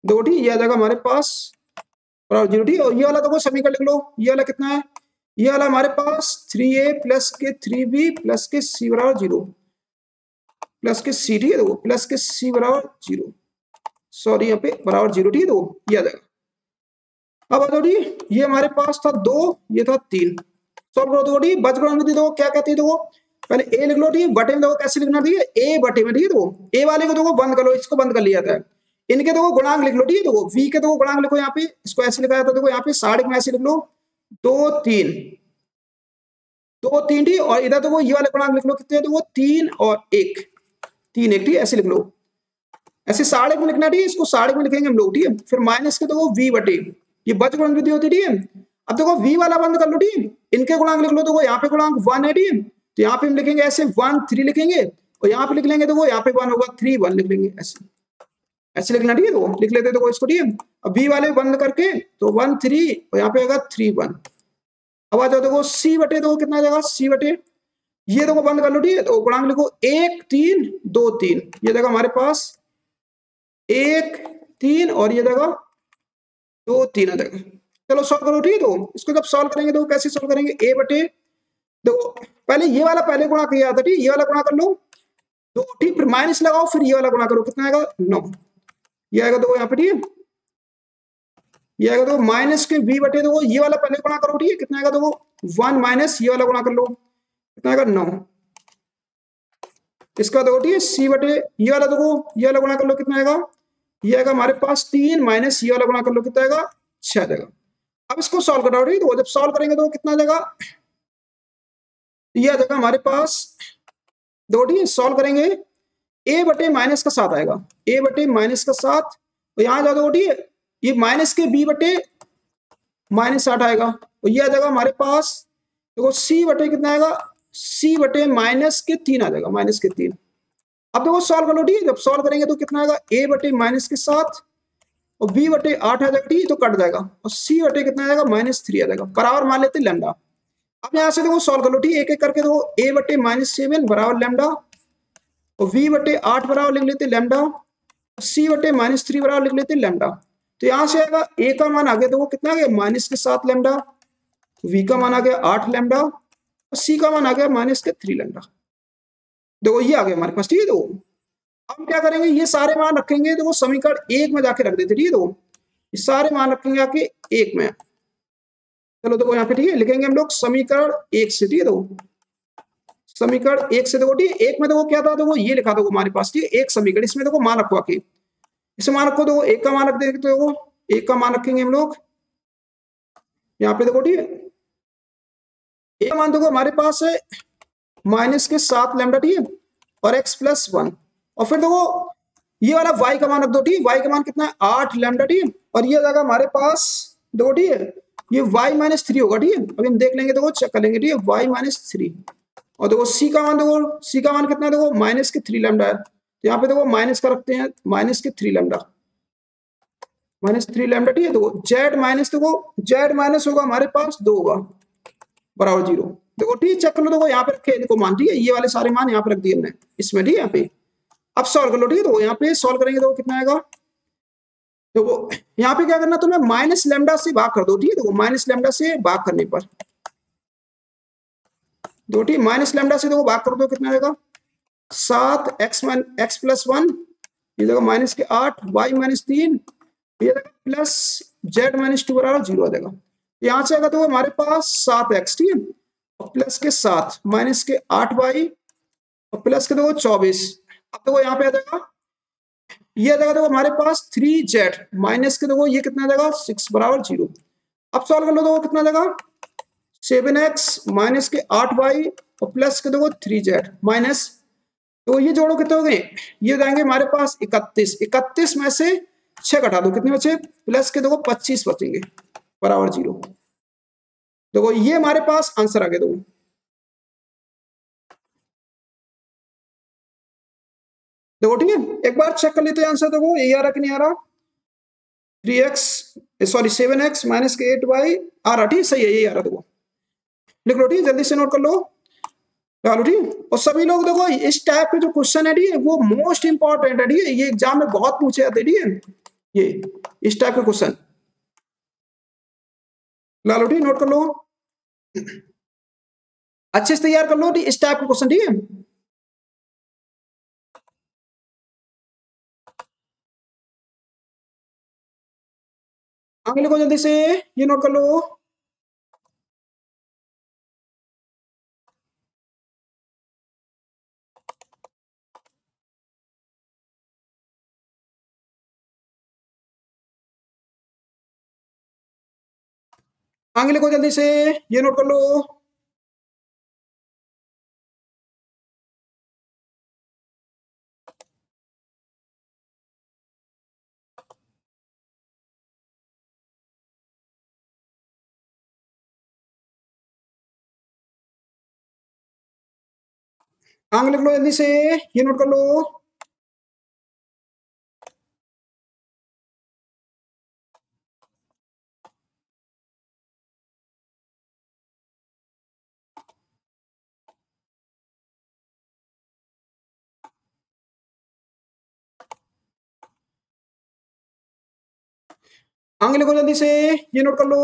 देखो ठीक, ये आ जाएगा हमारे पास बराबर 0, ठीक। और ये वाला देखो समीकरण लिख लो, ये वाला कितना है? ये वाला हमारे पास 3a प्लस के 3b प्लस के c बराबर 0, प्लस के c, ठीक है। देखो प्लस के c बराबर 0, सॉरी यहाँ पे बराबर 0, ठीक है। देखो ये आ जाएगा। अब बताओ ठीक, ये हमारे पास था 2, ये था 3, सॉल्व करो। देखो ठीक, वज्र गुणन विधि देखो क्या कहती है? देखो पहले a लिख लो, ठीक। बटे में देखो कैसे लिखना, ठीक है, a बटे में, ठीक है। देखो a वाले को देखो बंद कर लो, इसको बंद कर लिया था। इनके देखो गुणांक लिख लो, ठीक है। देखो v के देखो गुणांक लिखो, यहाँ पे इसको ऐसे लिखा जाता है। देखो यहाँ पे साढ़े में ऐसे लिख लो, 2 3, 2 3, ठीक। और इधर देखो ये वाले गुणांक लिख लो, कितने? देखो 3 और 1, 3 1, ठीक है। ऐसे लिख लो, ऐसे साढ़े में लिखना, ठीक है। इसको साढ़े में लिखेंगे हम लोग, ठीक है। फिर माइनस के देखो v बटे, ये वज्र गुणन विधि होती है, ठीक है। अब देखो v वाला बंद कर लो, ठीक है। इनके गुणांक लिख लो। देखो यहाँ पे गुणांक 1 है, ठीक है। तो यहाँ पे हम लिखेंगे ऐसे 1 3 लिखेंगे, और यहाँ पे लिख लेंगे, देखो यहाँ पे 1 होगा, 3 1 लिख लेंगे, ऐसे ऐसे लिखना, ठीक है। देखो लिख लेते देखो इसको, ठीक है। अब v वाले बंद करके तो 1 3, और यहाँ पे आएगा 3 1। अब आ जाओ, देखो c बटे, देखो कितना आ जाएगा? c बटे, ये देखो बंद कर लो, ठीक है। तो गुणांक लिखो 1 3 2 3, ये जगह हमारे पास 1 3, और ये जगह 2 3 आ जाएगा। चलो सॉल्व करो, ठीक है। तो इसको जब सॉल्व करेंगे तो कैसे सॉल्व करेंगे? a बटे, देखो पहले ये वाला पहले गुणा किया था, ठीक। ये वाला गुणा कर लो 2, ठीक। फिर माइनस लगाओ, फिर ये वाला गुणा करो, कितना आएगा? 9, ये आएगा। देखो यहाँ पे, ठीक है, ये आएगा। देखो माइनस के v बटे, देखो ये वाला पहले गुणा करो, ठीक है। कितना आएगा? देखो 1 माइनस ये वाला गुणा कर लो, कितना आएगा? 9। इसका देखो, ठीक है, c बटे, ये वाला देखो ये वाला गुणा कर लो, कितना आएगा? ये आएगा हमारे पास 3 माइनस ये वाला गुणा कर लो, कितना आएगा? 6 आ जाएगा। अब इसको सॉल्व कराओ, ठीक है। तो जब सॉल्व करेंगे तो कितना आ जाएगा? ये आ जाएगा हमारे पास, दो, ठीक है। सॉल्व करेंगे, a बटे माइनस का 7 आएगा, a बटे माइनस का 7, तो यहाँ जाओ, ठीक है। ये माइनस के b बटे माइनस 8 आएगा, और ये आ जाएगा हमारे पास, देखो c बटे कितना आएगा? c बटे माइनस के 3 आ जाएगा, माइनस के 3। अब देखो सॉल्व कर लो, ठीक है। जब सॉल्व करेंगे तो कितना आएगा? a बटे माइनस के 7 और b बटे 8 आ जाएगा, ठीक है। तो कट जाएगा, और c बटे कितना आएगा? -3 आ जाएगा, बराबर मान लेते लैम्डा। अब यहाँ से देखो सॉल्व कर लो, ठीक है। एक एक करके देखो, a बटे -7 बराबर लैम्डा, और v बटे 8 बराबर लिख लेते लैम्डा, c बटे -3 बराबर लिख लेते लैम्डा। तो यहाँ से आएगा a का मान आ गया, देखो कितना आ गया? -7 लैम्डा, v का मान आ गया 8 लैम्डा, और c का मान आ गया -3 लैम्डा। देखो ये आ गया हमारे पास, ठीक है। देखो हम क्या करेंगे, ये सारे मान रखेंगे, देखो समीकरण 1 में जाके रख देते, ठीक है। देखो ये सारे मान रखेंगे आके 1 में। चलो देखो यहाँ पे, ठीक है, लिखेंगे हम लोग समीकरण 1 से, ठीक है। देखो समीकरण 1 से, देखो ठीक है। 1 में देखो क्या था? देखो ये लिखा था हमारे पास, ठीक है, एक समीकरण। इसमें देखो मान रखो आके, इसे मान रखो, देखो 1 का मान रख देंगे, तो देखो 1 का मान रखेंगे हम लोग यहाँ पे, देखो ठीक है। 1 का मान देखो हमारे पास है -7 लैम्डा, ठीक है, और x + 1, और फिर देखो ये वाला y का मान रख दो, ठीक है। y का मान कितना है? 8 लैम्डा, ठीक है। और ये जाएगा हमारे पास, देखो ठीक है, ये y -3 होगा, ठीक है। अभी हम देख लेंगे, देखो चेक कर लेंगे, ठीक है, y -3। और देखो c का मान, देखो c का मान कितना है? देखो -3 लैम्डा है, तो यहाँ पे देखो माइनस का रखते हैं, -3 लैम्डा, -3 लैम्डा, ठीक है। देखो z माइनस, देखो z माइनस होगा हमारे पास 2 होगा, बराबर 0। देखो ठीक है, चेक कर लो, देखो यहाँ पे रखे देखो मान, ठीक है। ये वाले सारे मान यहाँ पे रख दिए हमने इसमें, ठीक है। यहाँ पे अब सॉल्व कर लो, ठीक है। तो यहाँ पे सॉल्व करेंगे तो कितना आएगा? देखो यहाँ पे क्या करना, तुम्हें माइनस लैम्डा से भाग कर दो, ठीक है। देखो माइनस लैम्डा से भाग करने पर, दो, ठीक, माइनस लैम्डा से देखो भाग कर दो, कितना आएगा? 7x+1, ये देखो -8, y-3, ये प्लस z-2 बराबर 0 आ जाएगा। यहाँ से अगर तो हमारे पास 7x, ठीक है, और प्लस के 7 माइनस के 8y और प्लस के देखो 24। अब देखो यहाँ पे आ जाएगा, ये आ जाएगा देखो हमारे पास 3z माइनस के देखो ये कितना आ जाएगा 6 बराबर 0। अब सॉल्व कर लो, देखो कितना आ जाएगा 7x माइनस के 8y और प्लस के देखो 3z माइनस, तो ये जोड़ो कितने हो गए, ये जाएंगे हमारे पास 31। 31 में से 6 घटा दो, कितने बचे, प्लस के देखो 25 बचेंगे बराबर 0। देखो ये हमारे पास आंसर आ गया। देखो ठीक है, एक बार चेक कर लेते हैं आंसर। देखो यही आ रहा कि नहीं आ रहा, 7x माइनस के 8y आ रहा, ठीक सही है, यही आ रहा। देखो लिख लो, ठीक जल्दी से नोट कर लो, डालो ठीक। और सभी लोग देखो इस टाइप के जो क्वेश्चन है ठीक है वो मोस्ट इंपॉर्टेंट है, ठीक है, ये एग्जाम में बहुत पूछे जाते हैं, ठीक है, ये इस टाइप के क्वेश्चन डालो ठीक, नोट कर लो, अच्छे से तैयार कर लो ठीक, इस टाइप के क्वेश्चन, ठीक है। आगे लिखो जल्दी से, ये नोट कर लो। आगे लिखो जल्दी से, ये नोट कर लो। आगे लिख लो जल्दी से, ये नोट कर लो। आगे लिखो जल्दी से, ये नोट कर लो।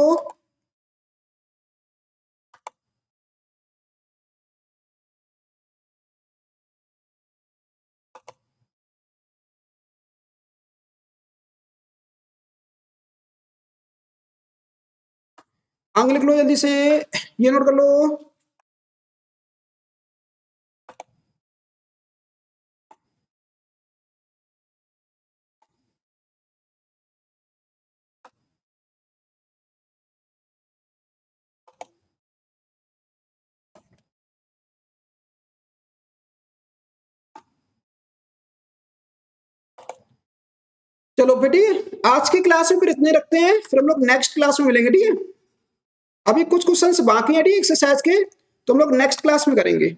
आगे लिख लो जल्दी से, ये नोट कर लो। चलो बेटी, आज की क्लास में फिर इतने रखते हैं, फिर हम लोग नेक्स्ट क्लास में मिलेंगे, ठीक है। अभी कुछ क्वेश्चंस बाकी हैं ठीक एक्सरसाइज के, तो हम लोग नेक्स्ट क्लास में करेंगे।